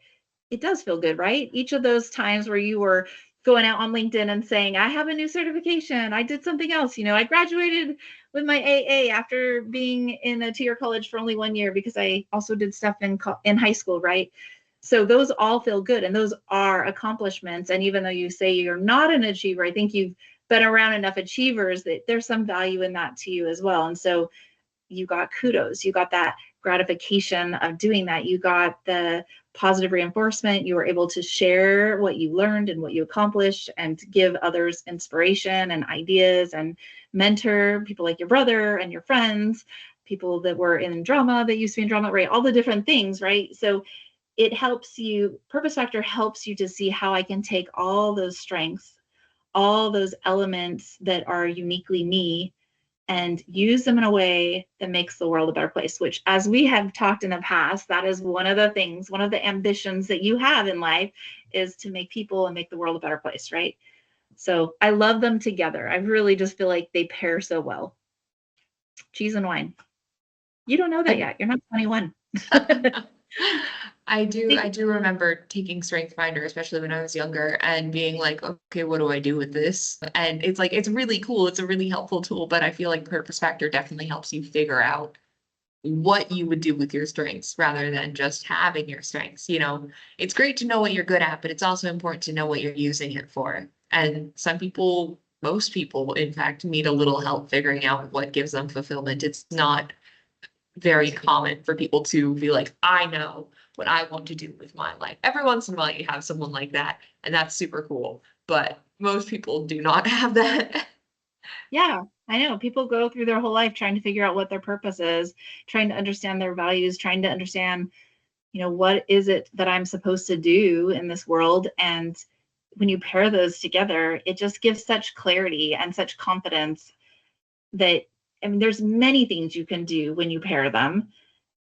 it does feel good, right? Each of those times where you were going out on LinkedIn and saying, I have a new certification, I did something else, you know, I graduated with my AA after being in a 2-year college for only 1 year because I also did stuff in high school, right? So those all feel good and those are accomplishments. And even though you say you're not an achiever, I think you've been around enough achievers that there's some value in that to you as well. And so you got kudos, you got that gratification of doing that, you got the positive reinforcement, you were able to share what you learned and what you accomplished and give others inspiration and ideas and mentor people like your brother and your friends, people that were in drama that used to be in drama, right? All the different things, right? So it helps you, Purpose Factor helps you to see how I can take all those strengths, all those elements that are uniquely me, and use them in a way that makes the world a better place, which, as we have talked in the past, that is one of the things, one of the ambitions that you have in life is to make people and make the world a better place, right? So I love them together. I really just feel like they pair so well. Cheese and wine. You don't know that yet. You're not 21. I do remember taking Strength Finder, especially when I was younger, and being like, okay, what do I do with this? And it's like, it's really cool. It's a really helpful tool, but I feel like Purpose Factor definitely helps you figure out what you would do with your strengths rather than just having your strengths. You know, it's great to know what you're good at, but it's also important to know what you're using it for. And some people, most people, in fact, need a little help figuring out what gives them fulfillment. It's not very common for people to be like, I know what I want to do with my life. Every once in a while, you have someone like that, and that's super cool. But most people do not have that. Yeah, I know. People go through their whole life trying to figure out what their purpose is, trying to understand their values, trying to understand, what is it that I'm supposed to do in this world? And when you pair those together, it just gives such clarity and such confidence that, I mean, there's many things you can do when you pair them,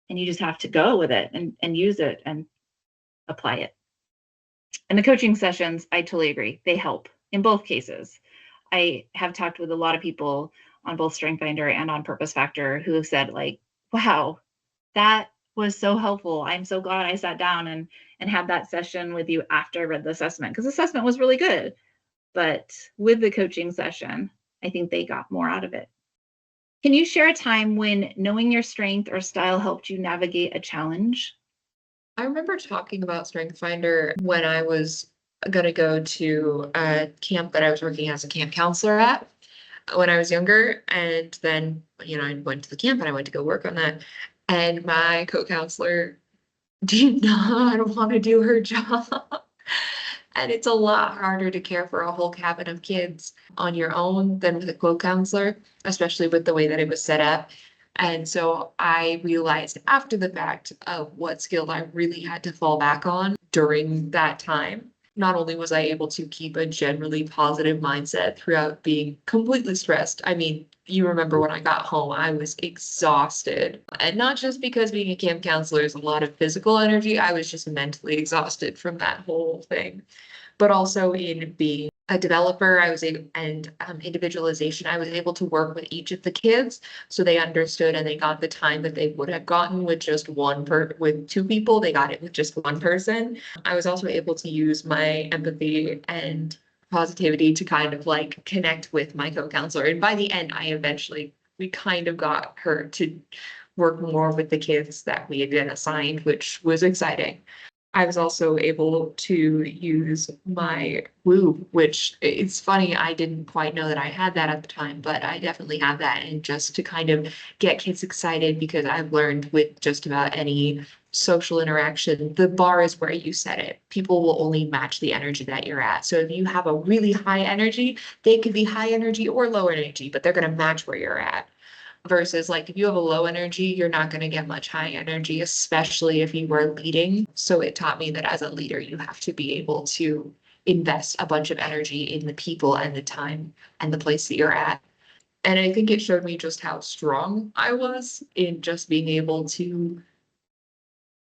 and you just have to go with it and use it and apply it. And the coaching sessions, I totally agree. They help in both cases. I have talked with a lot of people on both Strength Finder and on Purpose Factor who have said, like, wow, that was so helpful. I'm so glad I sat down and had that session with you after I read the assessment, because the assessment was really good. But with the coaching session, I think they got more out of it. Can you share a time when knowing your strength or style helped you navigate a challenge? I remember talking about Strength Finder when I was gonna go to a camp that I was working as a camp counselor at when I was younger. And then, I went to the camp and I went to go work on that. And my co-counselor did not want to do her job. And it's a lot harder to care for a whole cabin of kids on your own than with a co-counselor, especially with the way that it was set up. And so I realized after the fact of what skill I really had to fall back on during that time. Not only was I able to keep a generally positive mindset throughout being completely stressed. I mean, you remember when I got home, I was exhausted. And not just because being a camp counselor is a lot of physical energy, I was just mentally exhausted from that whole thing. But also in being a developer, I was able, and individualization, I was able to work with each of the kids so they understood and they got the time that they would have gotten with just with two people. They got it with just one person. I was also able to use my empathy and positivity to kind of like connect with my co-counselor. And by the end, we kind of got her to work more with the kids that we had been assigned, which was exciting. I was also able to use my woo, which it's funny, I didn't quite know that I had that at the time, but I definitely have that. And just to kind of get kids excited, because I've learned with just about any social interaction, the bar is where you set it. People will only match the energy that you're at. So if you have a really high energy, they could be high energy or low energy, but they're going to match where you're at. Versus like if you have a low energy, you're not going to get much high energy, especially if you were leading. So it taught me that as a leader, you have to be able to invest a bunch of energy in the people and the time and the place that you're at. And I think it showed me just how strong I was in just being able to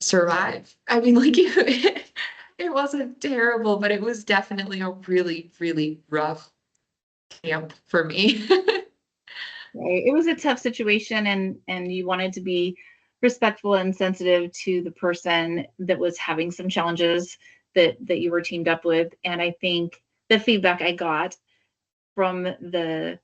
survive. I mean, like it wasn't terrible, but it was definitely a really, really rough camp for me. Right. It was a tough situation, and you wanted to be respectful and sensitive to the person that was having some challenges that you were teamed up with. And I think the feedback I got from the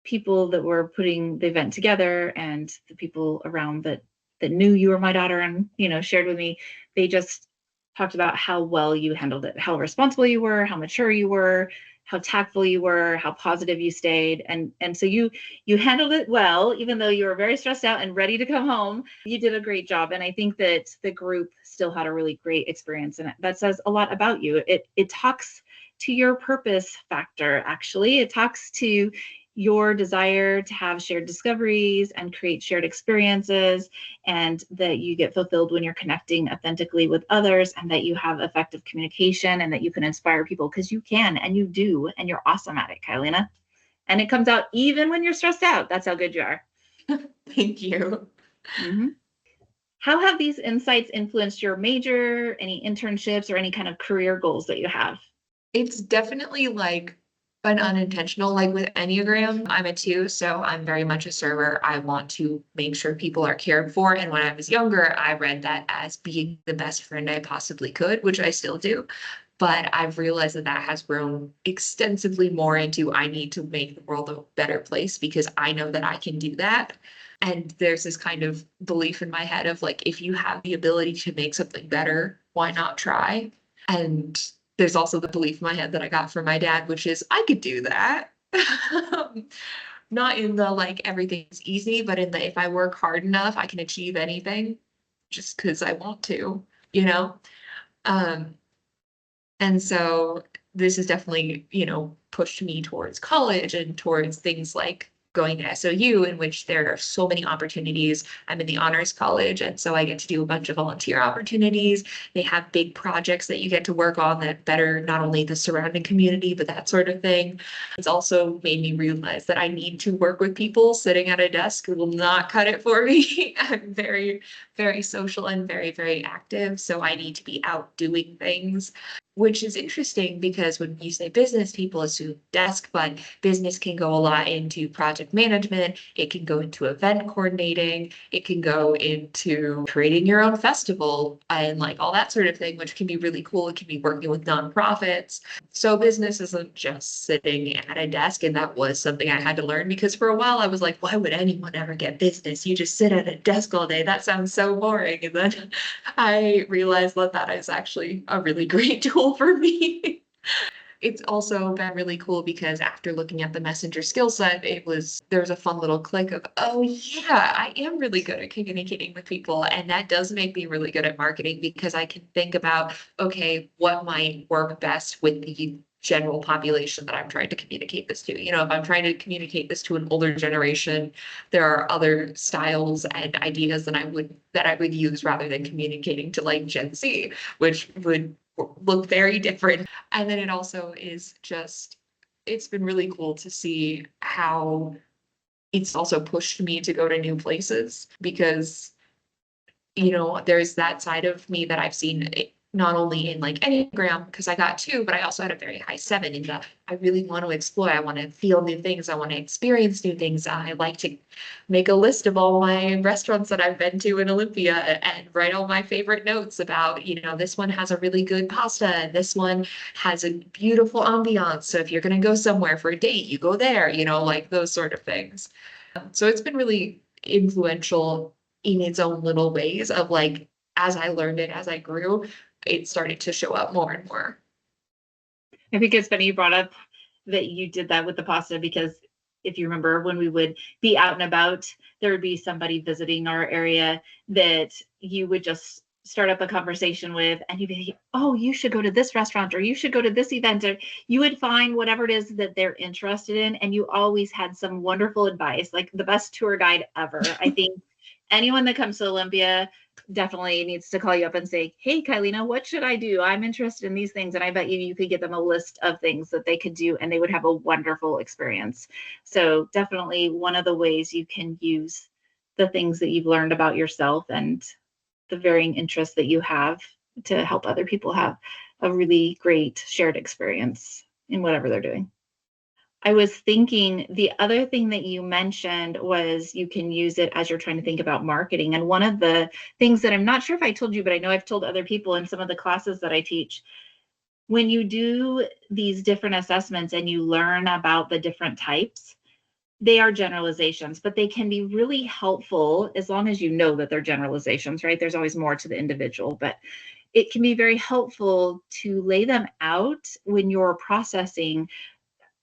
people that were putting the event together and the people around that knew you were my daughter and shared with me, they just talked about how well you handled it, how responsible you were, how mature you were, how tactful you were, how positive you stayed. And so you handled it well, even though you were very stressed out and ready to come home. You did a great job. And I think that the group still had a really great experience. And that says a lot about you. It talks to your purpose factor, actually. It talks to your desire to have shared discoveries and create shared experiences, and that you get fulfilled when you're connecting authentically with others, and that you have effective communication, and that you can inspire people, because you can and you do, and you're awesome at it, Kyleena. And it comes out even when you're stressed out. That's how good you are. Thank you. Mm-hmm. How have these insights influenced your major, any internships, or any kind of career goals that you have? It's definitely like an unintentional, like with Enneagram, I'm a 2, so I'm very much a server. I want to make sure people are cared for. And when I was younger, I read that as being the best friend I possibly could, which I still do. But I've realized that that has grown extensively more into I need to make the world a better place because I know that I can do that. And there's this kind of belief in my head of like, if you have the ability to make something better, why not try? And there's also the belief in my head that I got from my dad, which is I could do that. Not in the like everything's easy, but in the if I work hard enough, I can achieve anything just because I want to, you know? Um, and so this has definitely, pushed me towards college and towards things like going to SOU, in which there are so many opportunities. I'm in the honors college, and so I get to do a bunch of volunteer opportunities. They have big projects that you get to work on that better not only the surrounding community, but that sort of thing. It's also made me realize that I need to work with people. Sitting at a desk will not cut it for me. I'm very, very social and very, very active, so I need to be out doing things. Which is interesting because when you say business, people assume desk, but business can go a lot into project management. It can go into event coordinating. It can go into creating your own festival and like all that sort of thing, which can be really cool. It can be working with nonprofits. So business isn't just sitting at a desk. And that was something I had to learn because for a while I was like, why would anyone ever get business? You just sit at a desk all day. That sounds so boring. And then I realized that that is actually a really great tool for me. It's also been really cool because after looking at the messenger skill set, there's a fun little click of, oh yeah, I am really good at communicating with people. And that does make me really good at marketing because I can think about, okay, what might work best with the general population that I'm trying to communicate this to. If I'm trying to communicate this to an older generation, there are other styles and ideas that I would use rather than communicating to like Gen Z, which would look very different. And then it also is just, it's been really cool to see how it's also pushed me to go to new places because, there's that side of me that I've seen not only in like Enneagram, because I got 2, but I also had a very high 7 in that I really want to explore. I want to feel new things. I want to experience new things. I like to make a list of all my restaurants that I've been to in Olympia and write all my favorite notes about, this one has a really good pasta and this one has a beautiful ambiance. So if you're going to go somewhere for a date, you go there, like those sort of things. So it's been really influential in its own little ways of like, as I learned it, as I grew, it started to show up more and more. I think it's funny you brought up that you did that with the pasta because if you remember when we would be out and about, there would be somebody visiting our area that you would just start up a conversation with and you'd be like, oh, you should go to this restaurant or you should go to this event, or you would find whatever it is that they're interested in. And you always had some wonderful advice, like the best tour guide ever. I think anyone that comes to Olympia definitely needs to call you up and say, hey, Kyleena, what should I do? I'm interested in these things. And I bet you could get them a list of things that they could do and they would have a wonderful experience. So definitely one of the ways you can use the things that you've learned about yourself and the varying interests that you have to help other people have a really great shared experience in whatever they're doing. I was thinking the other thing that you mentioned was you can use it as you're trying to think about marketing. And one of the things that I'm not sure if I told you, but I know I've told other people in some of the classes that I teach, when you do these different assessments and you learn about the different types, they are generalizations, but they can be really helpful as long as you know that they're generalizations, right? There's always more to the individual, but it can be very helpful to lay them out when you're processing.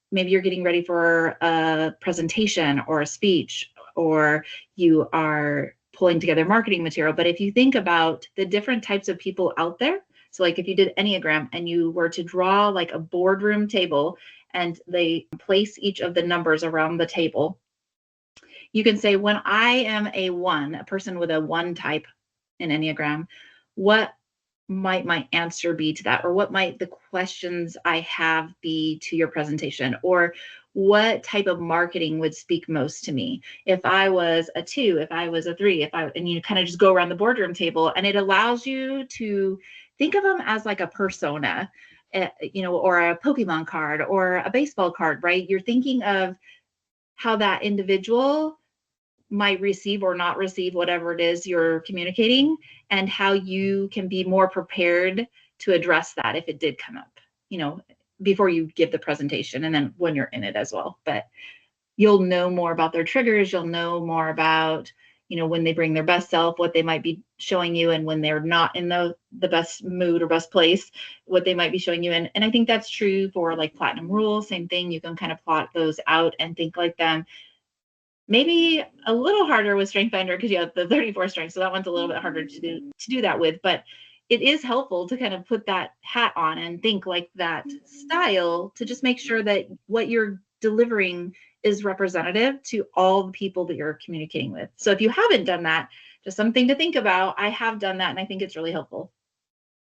Maybe you're getting ready for a presentation or a speech, or you are pulling together marketing material. But if you think about the different types of people out there, so like if you did Enneagram and you were to draw like a boardroom table and they place each of the numbers around the table, you can say, when I am a 1, a person with a 1 type in Enneagram, what might my answer be to that? Or what might the questions I have be to your presentation? Or what type of marketing would speak most to me? If I was a 2, if I was a 3, and you kind of just go around the boardroom table, and it allows you to think of them as like a persona, or a Pokemon card or a baseball card, right? You're thinking of how that individual might receive or not receive whatever it is you're communicating, and how you can be more prepared to address that if it did come up, before you give the presentation and then when you're in it as well. But you'll know more about their triggers. You'll know more about, when they bring their best self, what they might be showing you, and when they're not in the best mood or best place, what they might be showing you. And I think that's true for like platinum rules. Same thing. You can kind of plot those out and think like them. Maybe a little harder with Strength Finder because you have the 34 strengths, so that one's a little bit harder to do that with. But it is helpful to kind of put that hat on and think like that style to just make sure that what you're delivering is representative to all the people that you're communicating with. So if you haven't done that, just something to think about. I have done that, and I think it's really helpful.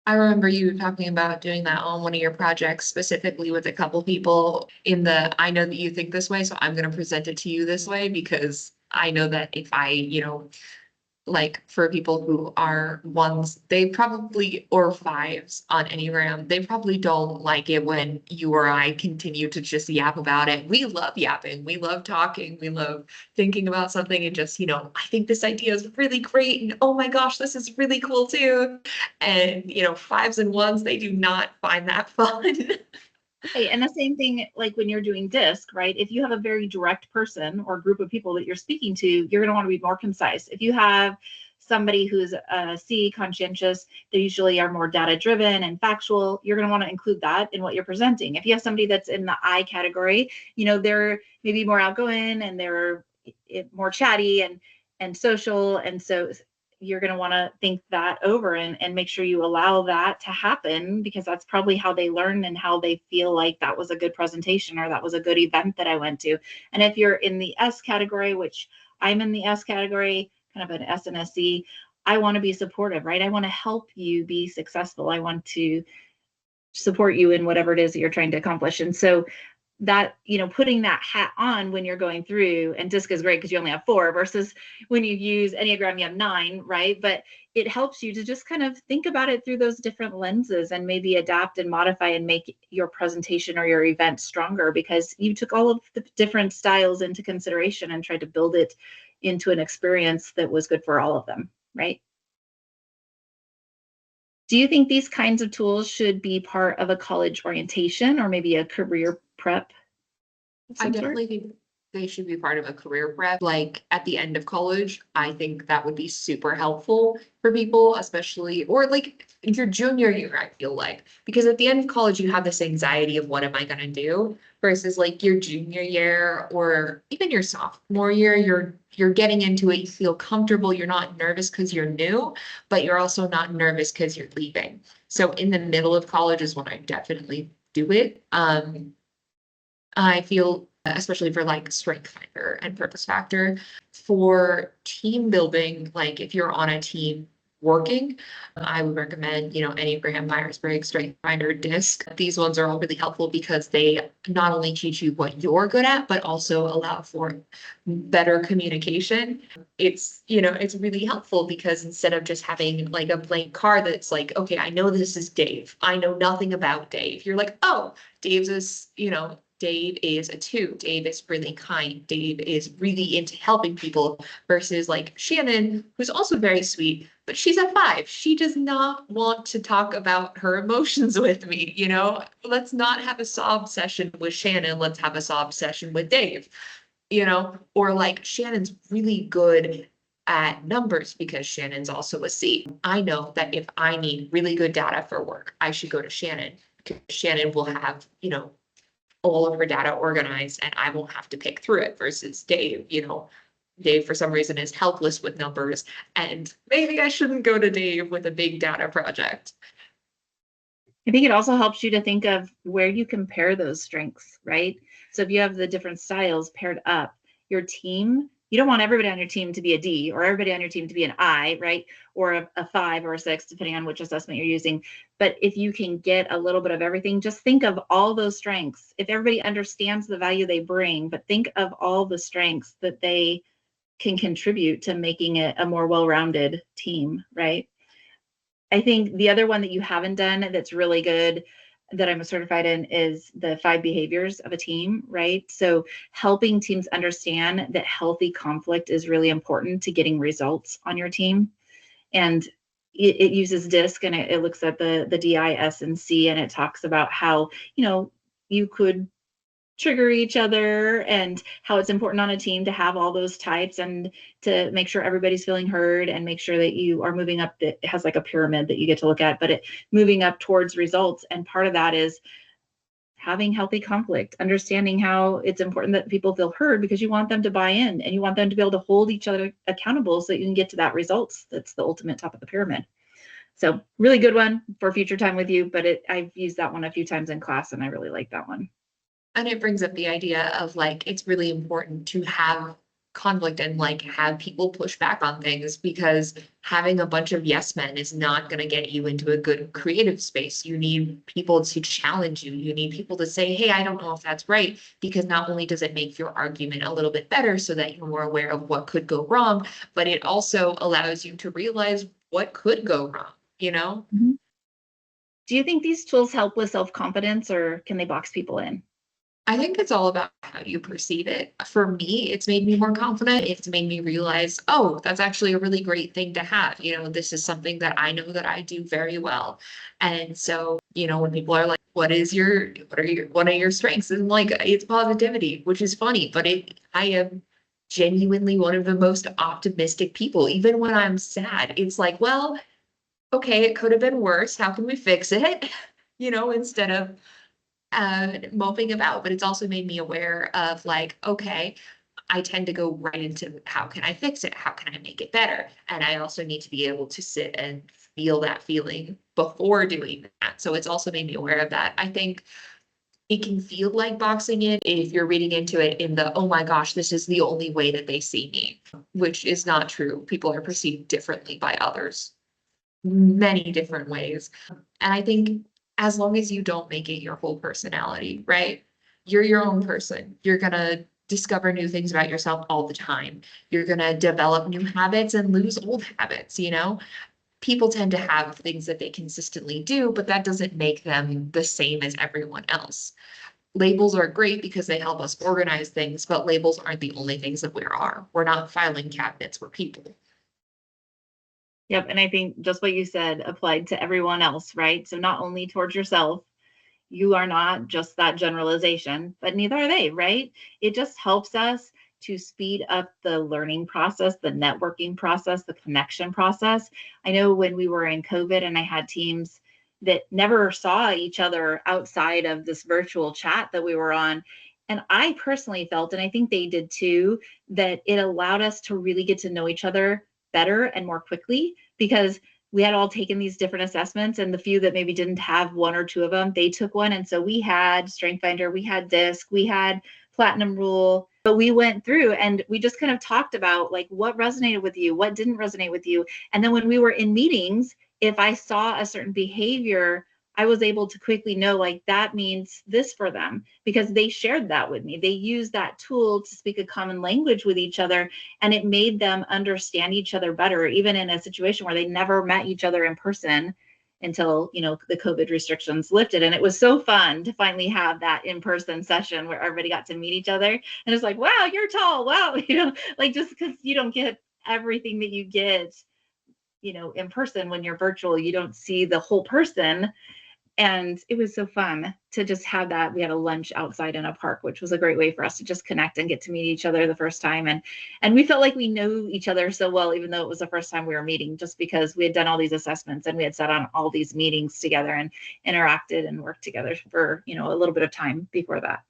I remember you talking about doing that on one of your projects, specifically with a couple people I know that you think this way, so I'm going to present it to you this way, because I know that if I, like for people who are ones, they probably, or fives on Enneagram, they probably don't like it when you or I continue to just yap about it. We love yapping. We love talking. We love thinking about something and just, I think this idea is really great. And oh my gosh, this is really cool too. And, fives and ones, they do not find that fun. Right. And the same thing, like when you're doing DISC, right? If you have a very direct person or group of people that you're speaking to, you're going to want to be more concise. If you have somebody who's a C, conscientious, they usually are more data driven and factual, you're going to want to include that in what you're presenting. If you have somebody that's in the I category, they're maybe more outgoing and they're more chatty and social. And so you're going to want to think that over and make sure you allow that to happen, because that's probably how they learn and how they feel like that was a good presentation or that was a good event that I went to. And if you're in the S category, which I'm in the S category, kind of an SNSC, I want to be supportive, right? I want to help you be successful. I want to support you in whatever it is that you're trying to accomplish. And so that, putting that hat on when you're going through, and DISC is great because you only have 4 versus when you use Enneagram, you have 9, right? But it helps you to just kind of think about it through those different lenses and maybe adapt and modify and make your presentation or your event stronger because you took all of the different styles into consideration and tried to build it into an experience that was good for all of them, right? Do you think these kinds of tools should be part of a college orientation or maybe a career prep? I definitely think they should be part of a career prep. Like at the end of college, I think that would be super helpful for people, especially, or like your junior year, I feel like, because at the end of college, you have this anxiety of what am I going to do versus like your junior year or even your sophomore year, you're getting into it, you feel comfortable, you're not nervous because you're new, but you're also not nervous because you're leaving. So in the middle of college is when I definitely do it. I feel, especially for like Strength Finder and Purpose Factor, for team building, like if you're on a team working, I would recommend, Enneagram, Myers-Briggs, Strength Finder, DISC. These ones are all really helpful because they not only teach you what you're good at, but also allow for better communication. It's really helpful because instead of just having like a blank card that's like, okay, I know this is Dave. I know nothing about Dave. You're like, oh, Dave is a 2. Dave is really kind. Dave is really into helping people versus like Shannon, who's also very sweet, but she's a 5. She does not want to talk about her emotions with me. Let's not have a sob session with Shannon. Let's have a sob session with Dave, or like Shannon's really good at numbers because Shannon's also a C. I know that if I need really good data for work, I should go to Shannon because Shannon will have, all of her data organized and I won't have to pick through it versus Dave, Dave for some reason is helpless with numbers and maybe I shouldn't go to Dave with a big data project. I think it also helps you to think of where you compare those strengths, right? So if you have the different styles paired up, your team, you don't want everybody on your team to be a D or everybody on your team to be an I, right? Or a 5 or a 6, depending on which assessment you're using. But if you can get a little bit of everything, just think of all those strengths. If everybody understands the value they bring, but think of all the strengths that they can contribute to making it a more well-rounded team, right? I think the other one that you haven't done that's really good that I'm certified in is the 5 behaviors of a team, right? So helping teams understand that healthy conflict is really important to getting results on your team. And it uses DISC and it looks at the D, I, S, and C, and it talks about how, you could trigger each other, and how it's important on a team to have all those types and to make sure everybody's feeling heard and make sure that you are moving up. It has like a pyramid that you get to look at, but it moving up towards results. And part of that is having healthy conflict, understanding how it's important that people feel heard because you want them to buy in and you want them to be able to hold each other accountable so that you can get to that results. That's the ultimate top of the pyramid. So really good one for future time with you, but I've used that one a few times in class and I really like that one. And it brings up the idea of like, it's really important to have conflict and like have people push back on things, because having a bunch of yes men is not going to get you into a good creative space. You need people to challenge you. You need people to say, hey, I don't know if that's right, because not only does it make your argument a little bit better so that you're more aware of what could go wrong, but it also allows you to realize what could go wrong, you know? Mm-hmm. Do you think these tools help with self-confidence, or can they box people in? I think it's all about how you perceive it. For me, it's made me more confident. It's made me realize, oh, that's actually a really great thing to have. You know, this is something that I know that I do very well. And so, you know, when people are like, what are your, one of your strengths? And like, it's positivity, which is funny, but I am genuinely one of the most optimistic people. Even when I'm sad, it's like, well, okay, it could have been worse. How can we fix it? You know, instead of moping about. But it's also made me aware of like, okay, I tend to go right into how can I fix it? How can I make it better? And I also need to be able to sit and feel that feeling before doing that. So it's also made me aware of that. I think it can feel like boxing in if you're reading into it in the, oh my gosh, this is the only way that they see me, which is not true. People are perceived differently by others, many different ways. And I think as long as you don't make it your whole personality, right? You're your own person. You're going to discover new things about yourself all the time. You're going to develop new habits and lose old habits, you know? People tend to have things that they consistently do, but that doesn't make them the same as everyone else. Labels are great because they help us organize things, but labels aren't the only things that we are. We're not filing cabinets, we're people. Yep. And I think just what you said applied to everyone else, right? So not only towards yourself, you are not just that generalization, but neither are they, right? It just helps us to speed up the learning process, the networking process, the connection process. I know when we were in COVID and I had teams that never saw each other outside of this virtual chat that we were on. And I personally felt, and I think they did too, that it allowed us to really get to know each other better and more quickly, because we had all taken these different assessments, and the few that maybe didn't have one or two of them, they took one. And so we had Strength Finder, we had DISC, we had Platinum Rule, but we went through and we just kind of talked about like what resonated with you, what didn't resonate with you. And then when we were in meetings, if I saw a certain behavior, I was able to quickly know like that means this for them, because they shared that with me. They used that tool to speak a common language with each other, and it made them understand each other better, even in a situation where they never met each other in person until, you know, the COVID restrictions lifted. And it was so fun to finally have that in-person session where everybody got to meet each other. And it's like, wow, you're tall. Wow. You know, like just because you don't get everything that you get, you know, in person, when you're virtual, you don't see the whole person. And it was so fun to just have that. We had a lunch outside in a park, which was a great way for us to just connect and get to meet each other the first time. And we felt like we knew each other so well, even though it was the first time we were meeting, just because we had done all these assessments and we had sat on all these meetings together and interacted and worked together for, you know, a little bit of time before that.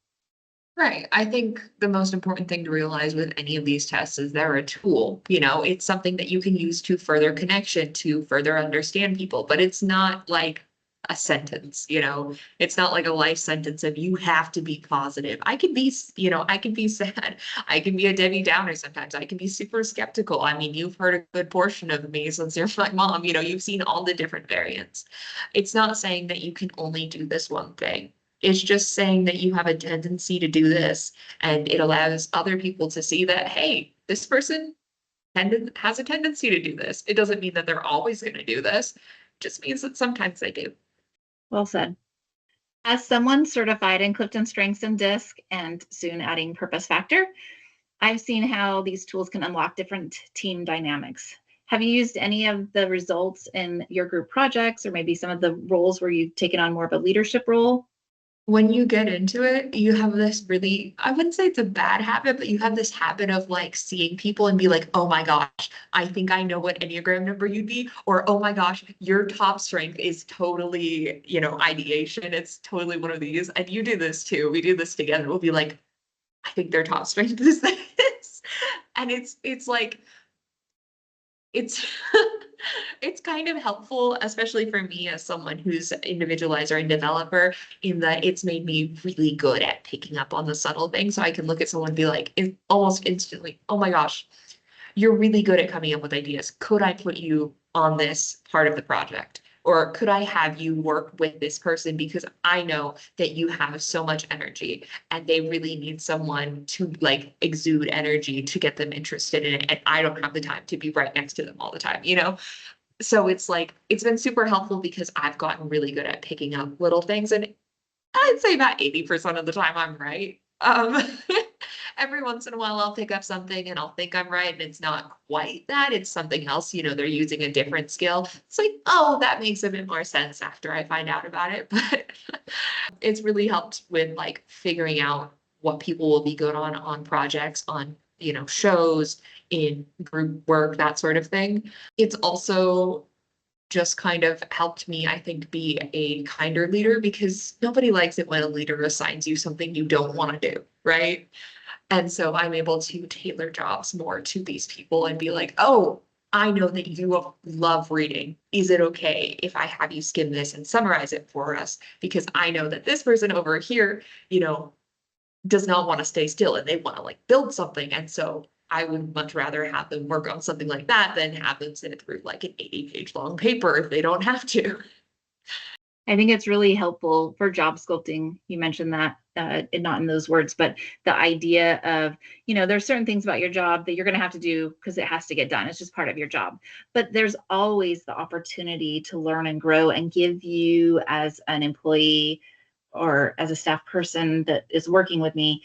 Right. I think the most important thing to realize with any of these tests is they're a tool. You know, it's something that you can use to further connection, to further understand people, but it's not like a sentence, you know, it's not like a life sentence of you have to be positive. I can be, you know, I can be sad. I can be a Debbie Downer sometimes. I can be super skeptical. I mean, you've heard a good portion of me since you're my mom, you know, you've seen all the different variants. It's not saying that you can only do this one thing. It's just saying that you have a tendency to do this, and it allows other people to see that, hey, this person has a tendency to do this. It doesn't mean that they're always going to do this. It just means that sometimes they do. Well said. As someone certified in CliftonStrengths and DISC, and soon adding Purpose Factor, I've seen how these tools can unlock different team dynamics. Have you used any of the results in your group projects, or maybe some of the roles where you've taken on more of a leadership role? when you get into it, you have this really, I wouldn't say it's a bad habit, but you have this habit of like seeing people and be like, oh my gosh, I think I know what Enneagram number you'd be, or oh my gosh, your top strength is totally, ideation. It's totally one of these. And you do this too. We do this together. We'll be like, I think their top strength is this. And it's like, it's it's kind of helpful, especially for me as someone who's an individualizer and developer, in that it's made me really good at picking up on the subtle things. So I can look at someone and be like, almost instantly, oh my gosh, you're really good at coming up with ideas. Could I put you on this part of the project? Or could I have you work with this person, because I know that you have so much energy and they really need someone to like exude energy to get them interested in it. And I don't have the time to be right next to them all the time, So it's like, it's been super helpful because I've gotten really good at picking up little things. And I'd say about 80% of the time I'm right. Every once in a while I'll pick up something and I'll think I'm right and it's not quite that, it's something else, they're using a different skill. It's like, oh, that makes a bit more sense after I find out about it. But it's really helped with like figuring out what people will be good on projects, on, shows, in group work, that sort of thing. It's also just kind of helped me, I think, be a kinder leader, because nobody likes it when a leader assigns you something you don't want to do, right? And so I'm able to tailor jobs more to these people and be like, oh, I know that you love reading. Is it okay if I have you skim this and summarize it for us? Because I know that this person over here, does not want to stay still and they want to like build something. And so I would much rather have them work on something like that than have them sit through like an 80-page long paper if they don't have to. I think it's really helpful for job sculpting. You mentioned that, not in those words, but the idea of, there's certain things about your job that you're going to have to do because it has to get done. It's just part of your job. But there's always the opportunity to learn and grow and give you as an employee or as a staff person that is working with me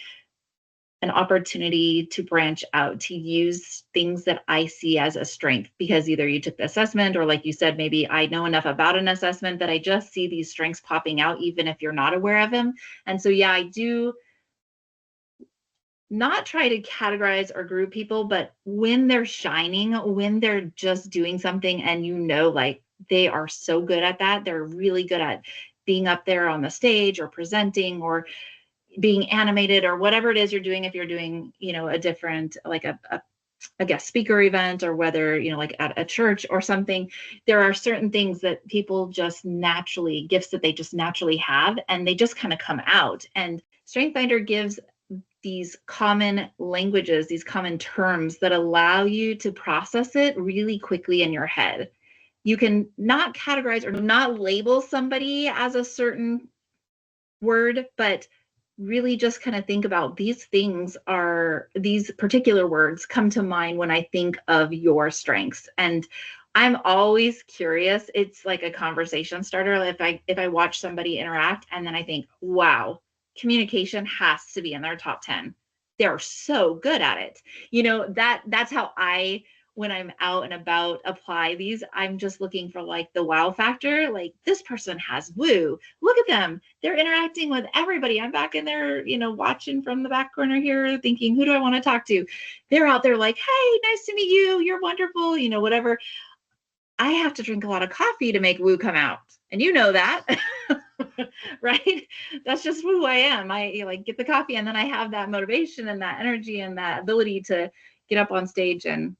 an opportunity to branch out, to use things that I see as a strength, because either you took the assessment or, like you said, maybe I know enough about an assessment that I just see these strengths popping out, even if you're not aware of them. And so, yeah, I do not try to categorize or group people, but when they're shining, when they're just doing something and like they are so good at that, they're really good at being up there on the stage or presenting or being animated or whatever it is you're doing. If you're doing, a different, like a guest speaker event, or whether, like at a church or something, there are certain things that people just naturally, gifts that they just naturally have, and they just kind of come out. And StrengthsFinder gives these common languages, these common terms that allow you to process it really quickly in your head. You can not categorize or not label somebody as a certain word, but really just kind of think about these particular words come to mind when I think of your strengths. And I'm always curious. It's like a conversation starter. If I watch somebody interact and then I think, wow, communication has to be in their top 10. They're so good at it. That's how when I'm out and about, apply these. I'm just looking for like the wow factor. Like, this person has woo. Look at them. They're interacting with everybody. I'm back in there, watching from the back corner here, thinking, who do I want to talk to? They're out there like, hey, nice to meet you. You're wonderful. Whatever. I have to drink a lot of coffee to make woo come out. And you know that, right? That's just who I am. I like get the coffee and then I have that motivation and that energy and that ability to get up on stage and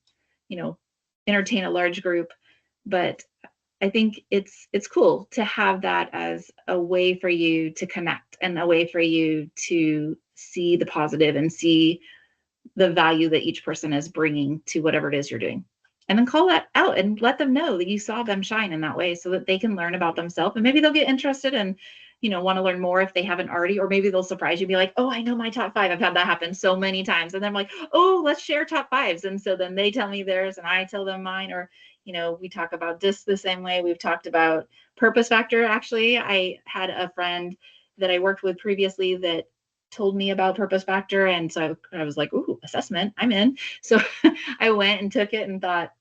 entertain a large group. But I think it's cool to have that as a way for you to connect and a way for you to see the positive and see the value that each person is bringing to whatever it is you're doing. And then call that out and let them know that you saw them shine in that way, so that they can learn about themselves, and maybe they'll get interested and want to learn more if they haven't already, or maybe they'll surprise you, be like, oh, I know my top 5. I've had that happen so many times. And then I'm like, oh, let's share top 5s. And so then they tell me theirs and I tell them mine. Or, we talk about this the same way we've talked about purpose factor. Actually, I had a friend that I worked with previously that told me about purpose factor. And so I was like, ooh, assessment, I'm in. So I went and took it and thought,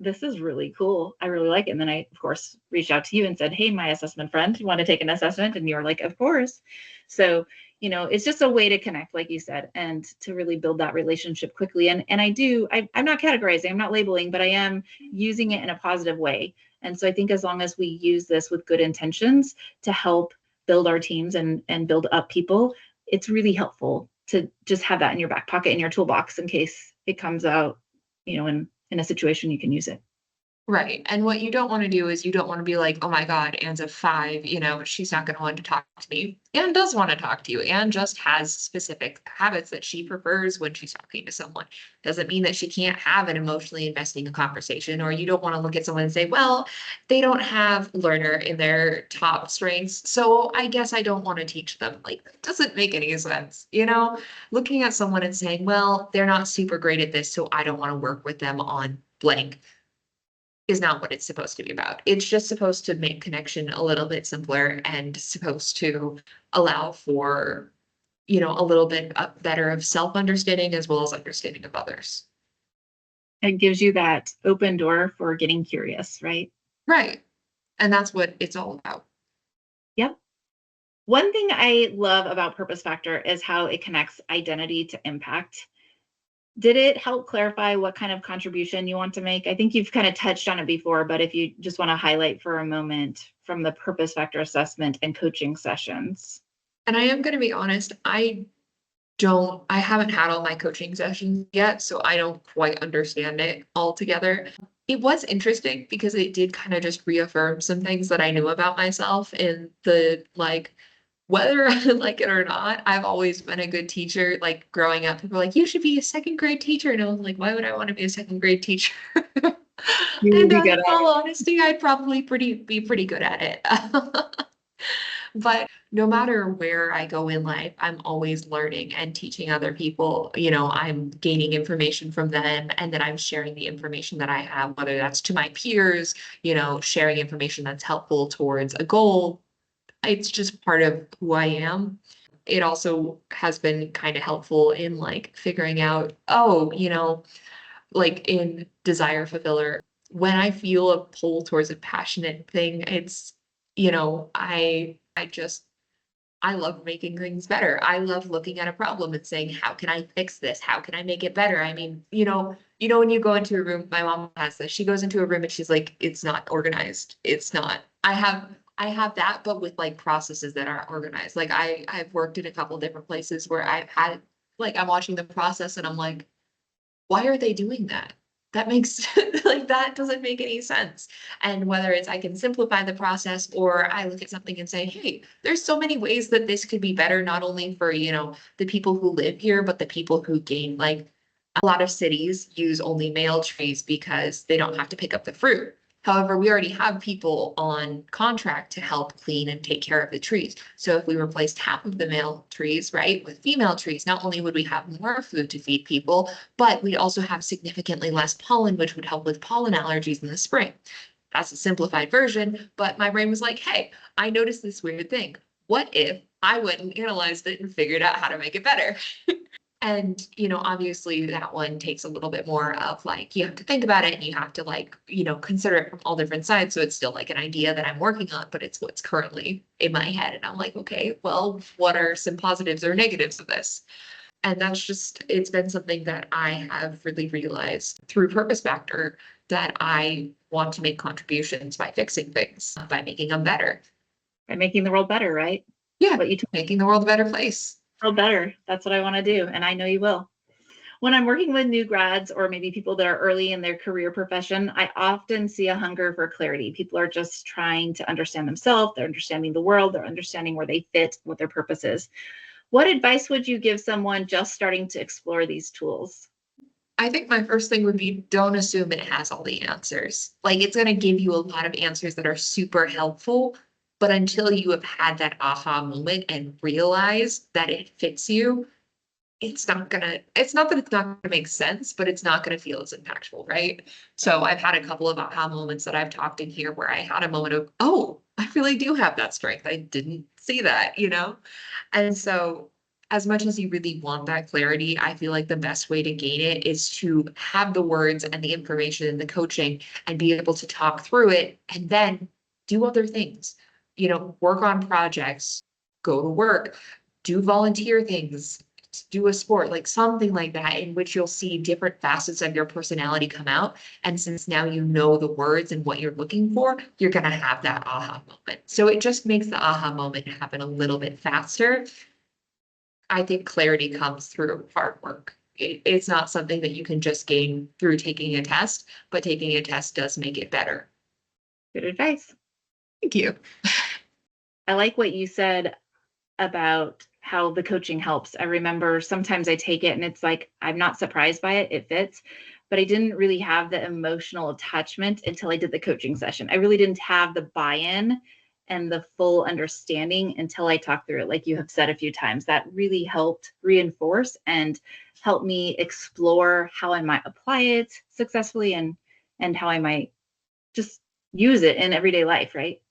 this is really cool. I really like it. And then I, of course, reached out to you and said, hey, my assessment friend, you want to take an assessment? And you're like, of course. So, it's just a way to connect, like you said, and to really build that relationship quickly. And I'm not categorizing, I'm not labeling, but I am using it in a positive way. And so I think as long as we use this with good intentions to help build our teams and build up people, it's really helpful to just have that in your back pocket, in your toolbox, in case it comes out, in a situation you can use it. Right. And what you don't want to do is you don't want to be like, oh my God, Anne's a 5, she's not going to want to talk to me. Anne does want to talk to you. Anne just has specific habits that she prefers when she's talking to someone. Doesn't mean that she can't have an emotionally investing conversation, or you don't want to look at someone and say, well, they don't have learner in their top strengths, so I guess I don't want to teach them. Like, that doesn't make any sense. Looking at someone and saying, well, they're not super great at this, so I don't want to work with them on blank, is not what it's supposed to be about. It's just supposed to make connection a little bit simpler and supposed to allow for, a little bit better of self-understanding as well as understanding of others. It gives you that open door for getting curious, right? Right. And that's what it's all about. Yep. One thing I love about Purpose Factor is how it connects identity to impact. Did it help clarify what kind of contribution you want to make? I think you've kind of touched on it before, but if you just want to highlight for a moment from the Purpose Factor assessment and coaching sessions. And I am going to be honest, I haven't had all my coaching sessions yet, so I don't quite understand it altogether. It was interesting because it did kind of just reaffirm some things that I knew about myself, in the whether I like it or not, I've always been a good teacher. Like, growing up, people were like, you should be a second grade teacher. And I was like, why would I want to be a second grade teacher? And in all honesty, I'd probably be pretty good at it. But no matter where I go in life, I'm always learning and teaching other people. I'm gaining information from them, and then I'm sharing the information that I have, whether that's to my peers, sharing information that's helpful towards a goal. It's just part of who I am. It also has been kind of helpful in figuring out, in Desire Fulfiller, when I feel a pull towards a passionate thing, it's, I love making things better. I love looking at a problem and saying, how can I fix this? How can I make it better? I mean, when you go into a room, my mom has this, she goes into a room and she's like, it's not organized. It's not. I have that, but with processes that aren't organized. I've worked in a couple of different places where I've had, I'm watching the process and I'm like, why are they doing that? That makes that doesn't make any sense. And whether it's I can simplify the process, or I look at something and say, hey, there's so many ways that this could be better, not only for, the people who live here, but the people who gain. A lot of cities use only male trees because they don't have to pick up the fruit. However, we already have people on contract to help clean and take care of the trees. So if we replaced half of the male trees, right, with female trees, not only would we have more food to feed people, but we'd also have significantly less pollen, which would help with pollen allergies in the spring. That's a simplified version, but my brain was like, hey, I noticed this weird thing. What if I went and analyzed it and figured out how to make it better? And, obviously that one takes a little bit more of you have to think about it, and you have to consider it from all different sides. So it's still an idea that I'm working on, but it's what's currently in my head. And I'm like, okay, well, what are some positives or negatives of this? And it's been something that I have really realized through Purpose Factor, that I want to make contributions by fixing things, by making them better. By making the world better, right? Yeah, making the world a better place. Better. That's what I want to do. And I know you will. When I'm working with new grads, or maybe people that are early in their career profession, I often see a hunger for clarity. People are just trying to understand themselves. They're understanding the world. They're understanding where they fit, what their purpose is. What advice would you give someone just starting to explore these tools? I think my first thing would be, don't assume it has all the answers. It's going to give you a lot of answers that are super helpful. But until you have had that aha moment and realize that it fits you, it's not that it's not gonna make sense, but it's not gonna feel as impactful, right? So I've had a couple of aha moments that I've talked in here where I had a moment of, oh, I really do have that strength. I didn't see that, And so as much as you really want that clarity, I feel like the best way to gain it is to have the words and the information and the coaching and be able to talk through it and then do other things, work on projects, go to work, do volunteer things, do a sport, like something like that, in which you'll see different facets of your personality come out. And since now you know the words and what you're looking for, you're going to have that aha moment. So it just makes the aha moment happen a little bit faster. I think clarity comes through hard work. It's not something that you can just gain through taking a test, but taking a test does make it better. Good advice. Thank you. I like what you said about how the coaching helps. I remember sometimes I take it and it's like, I'm not surprised by it. It fits, but I didn't really have the emotional attachment until I did the coaching session. I really didn't have the buy-in and the full understanding until I talked through it. Like you have said a few times, that really helped reinforce and help me explore how I might apply it successfully and how I might just use it in everyday life, right?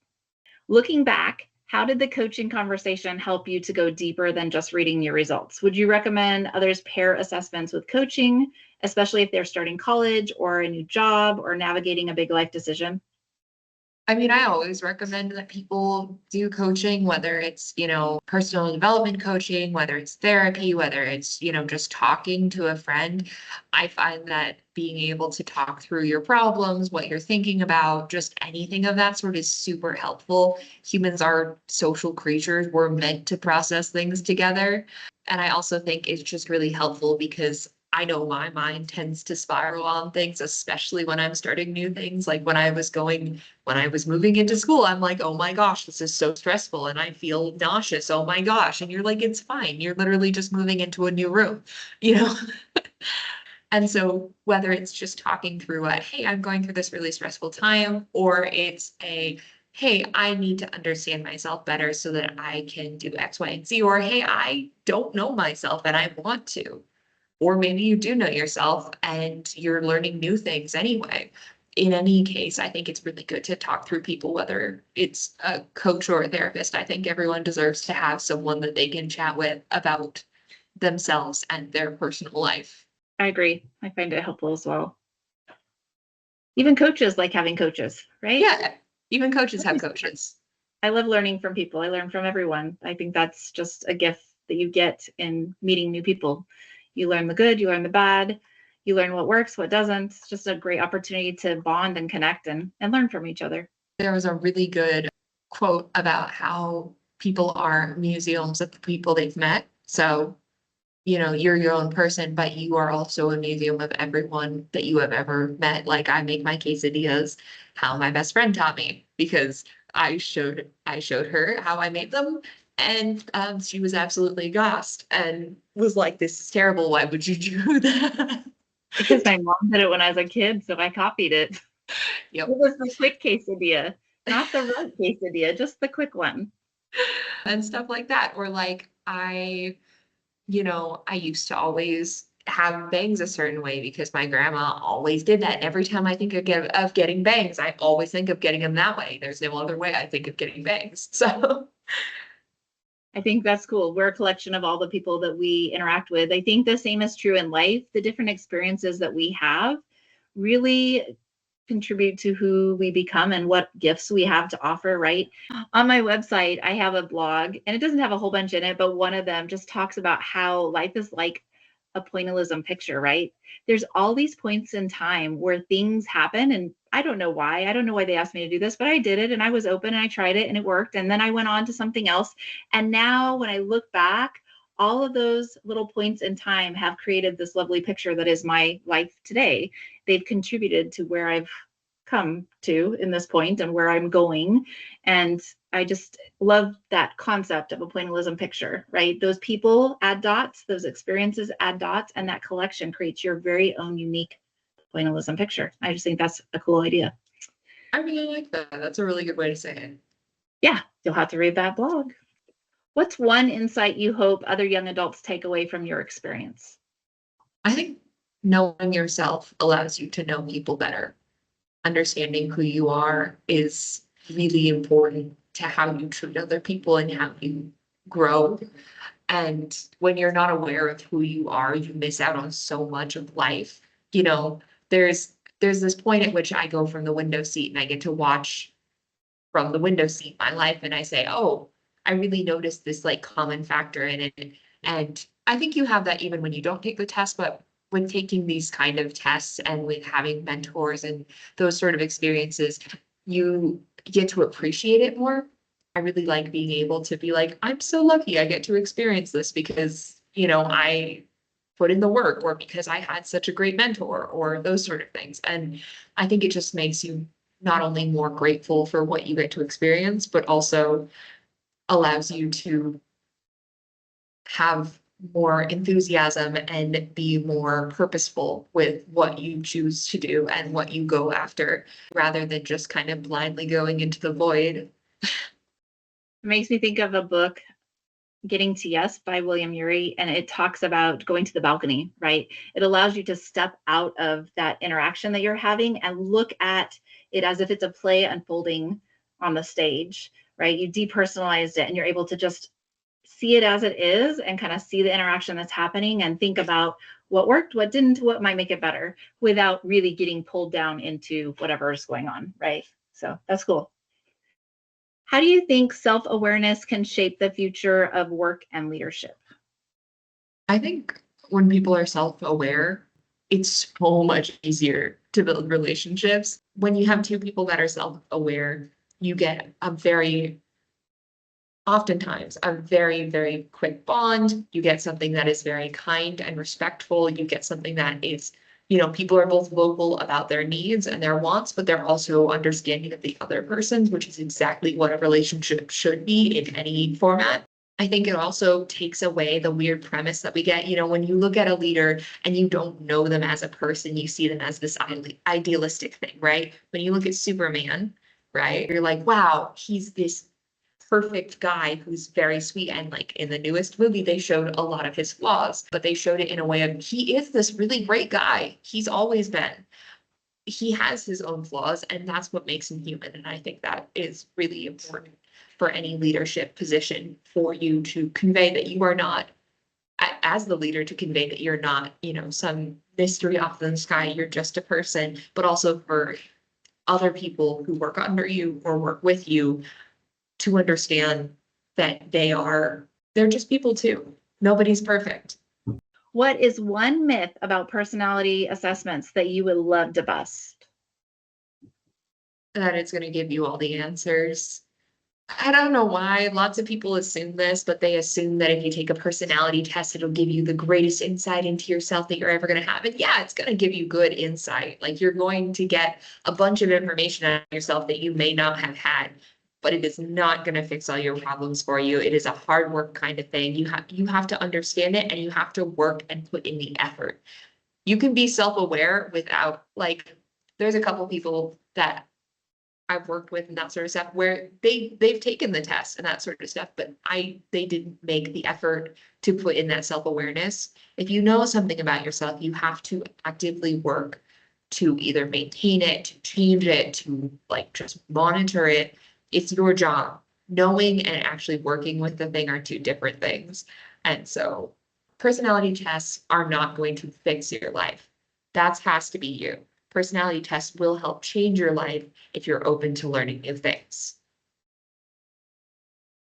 Looking back, how did the coaching conversation help you to go deeper than just reading your results? Would you recommend others pair assessments with coaching, especially if they're starting college or a new job or navigating a big life decision? I mean, I always recommend that people do coaching, whether it's, personal development coaching, whether it's therapy, whether it's, just talking to a friend. I find that being able to talk through your problems, what you're thinking about, just anything of that sort is super helpful. Humans are social creatures. We're meant to process things together. And I also think it's just really helpful because I know my mind tends to spiral on things, especially when I'm starting new things. Like when I was moving into school, I'm like, oh my gosh, this is so stressful and I feel nauseous. Oh my gosh. And you're like, it's fine. You're literally just moving into a new room, you know? And so whether it's just talking through hey, I'm going through this really stressful time, or it's hey, I need to understand myself better so that I can do X, Y, and Z, or hey, I don't know myself and I want to. Or maybe you do know yourself and you're learning new things anyway. In any case, I think it's really good to talk through people, whether it's a coach or a therapist. I think everyone deserves to have someone that they can chat with about themselves and their personal life. I agree. I find it helpful as well. Even coaches like having coaches, right? Yeah, even coaches have coaches. I love learning from people. I learn from everyone. I think that's just a gift that you get in meeting new people. You learn the good, you learn the bad, you learn what works, what doesn't. It's just a great opportunity to bond and connect and learn from each other. There was a really good quote about how people are museums of the people they've met. So, you're your own person, but you are also a museum of everyone that you have ever met. Like I make my quesadillas how my best friend taught me because I showed her how I made them. And she was absolutely aghast and was like, this is terrible. Why would you do that? Because my mom did it when I was a kid, so I copied it. Yep. It was the quick quesadilla, not the right quesadilla, just the quick one. And stuff like that. Or like I used to always have bangs a certain way because my grandma always did that. Every time I think of getting bangs, I always think of getting them that way. There's no other way I think of getting bangs. So I think that's cool. We're a collection of all the people that we interact with. I think the same is true in life. The different experiences that we have really contribute to who we become and what gifts we have to offer, right? On my website, I have a blog and it doesn't have a whole bunch in it, but one of them just talks about how life is like a pointillism picture, right? There's all these points in time where things happen and I don't know why. I don't know why they asked me to do this, but I did it and I was open and I tried it and it worked. And then I went on to something else. And now when I look back, all of those little points in time have created this lovely picture that is my life today. They've contributed to where I've come to in this point and where I'm going. And I just love that concept of a pointillism picture, right? Those people add dots, those experiences add dots, and that collection creates your very own unique pointillism picture. I just think that's a cool idea. I really like that. That's a really good way to say it. Yeah, you'll have to read that blog. What's one insight you hope other young adults take away from your experience? I think knowing yourself allows you to know people better. Understanding who you are is really important to how you treat other people and how you grow. And when you're not aware of who you are, you miss out on so much of life. You know, there's this point at which I go from the window seat and I get to watch from the window seat my life, and I say, oh, I really noticed this like common factor in it. And I think you have that even when you don't take the test, but when taking these kind of tests and with having mentors and those sort of experiences, you get to appreciate it more. I really like being able to be like, I'm so lucky I get to experience this because, I put in the work, or because I had such a great mentor, or those sort of things. And I think it just makes you not only more grateful for what you get to experience, but also allows you to have more enthusiasm and be more purposeful with what you choose to do and what you go after, rather than just kind of blindly going into the void. It makes me think of a book, Getting to Yes by William Ury, and it talks about going to the balcony, right? It allows you to step out of that interaction that you're having and look at it as if it's a play unfolding on the stage, right? You depersonalized it and you're able to just see it as it is and kind of see the interaction that's happening and think about what worked, what didn't, what might make it better, without really getting pulled down into whatever is going on, right? So that's cool. How do you think self-awareness can shape the future of work and leadership? I think when people are self-aware, it's so much easier to build relationships. When you have two people that are self-aware, you get oftentimes a very, very quick bond. You get something that is very kind and respectful. You get something that is, people are both vocal about their needs and their wants, but they're also understanding of the other person's, which is exactly what a relationship should be in any format. I think it also takes away the weird premise that we get, when you look at a leader and you don't know them as a person, you see them as this idealistic thing, right? When you look at Superman, right, you're like, wow, he's this perfect guy who's very sweet. And like in the newest movie, they showed a lot of his flaws, but they showed it in a way of he is this really great guy. He's always been. He has his own flaws, and that's what makes him human. And I think that is really important for any leadership position, for you to convey that you are not, as the leader, to convey that you're not, some mystery off in the sky. You're just a person, but also for other people who work under you or work with you to understand that they're just people too. Nobody's perfect. What is one myth about personality assessments that you would love to bust? That it's going to give you all the answers. I don't know why lots of people assume this, but they assume that if you take a personality test, it'll give you the greatest insight into yourself that you're ever going to have. And yeah, it's going to give you good insight. Like, you're going to get a bunch of information on yourself that you may not have had, but it is not going to fix all your problems for you. It is a hard work kind of thing. You have to understand it, and you have to work and put in the effort. You can be self-aware without, like, there's a couple people that I've worked with and that sort of stuff where they've taken the test and that sort of stuff, but they didn't make the effort to put in that self-awareness. If you know something about yourself, you have to actively work to either maintain it, to change it, to like just monitor it. It's your job. Knowing and actually working with the thing are two different things. And so personality tests are not going to fix your life. That has to be you. Personality tests will help change your life if you're open to learning new things.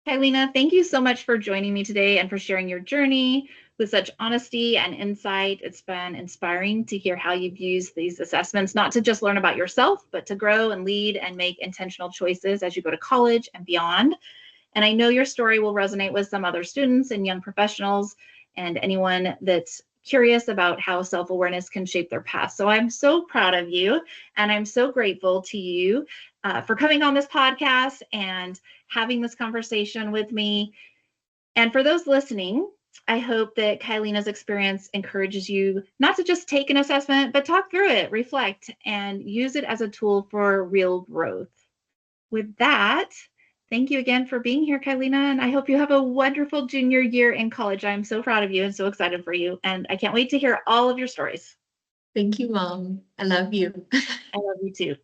Kyleena, thank you so much for joining me today and for sharing your journey with such honesty and insight. It's been inspiring to hear how you've used these assessments, not to just learn about yourself, but to grow and lead and make intentional choices as you go to college and beyond. And I know your story will resonate with some other students and young professionals and anyone that's curious about how self-awareness can shape their path. So I'm so proud of you, and I'm so grateful to you for coming on this podcast and having this conversation with me. And for those listening, I hope that Kyleena's experience encourages you not to just take an assessment, but talk through it, reflect, and use it as a tool for real growth. With that, thank you again for being here, Kyleena, and I hope you have a wonderful junior year in college. I'm so proud of you and so excited for you, and I can't wait to hear all of your stories. Thank you, Mom. I love you. I love you too.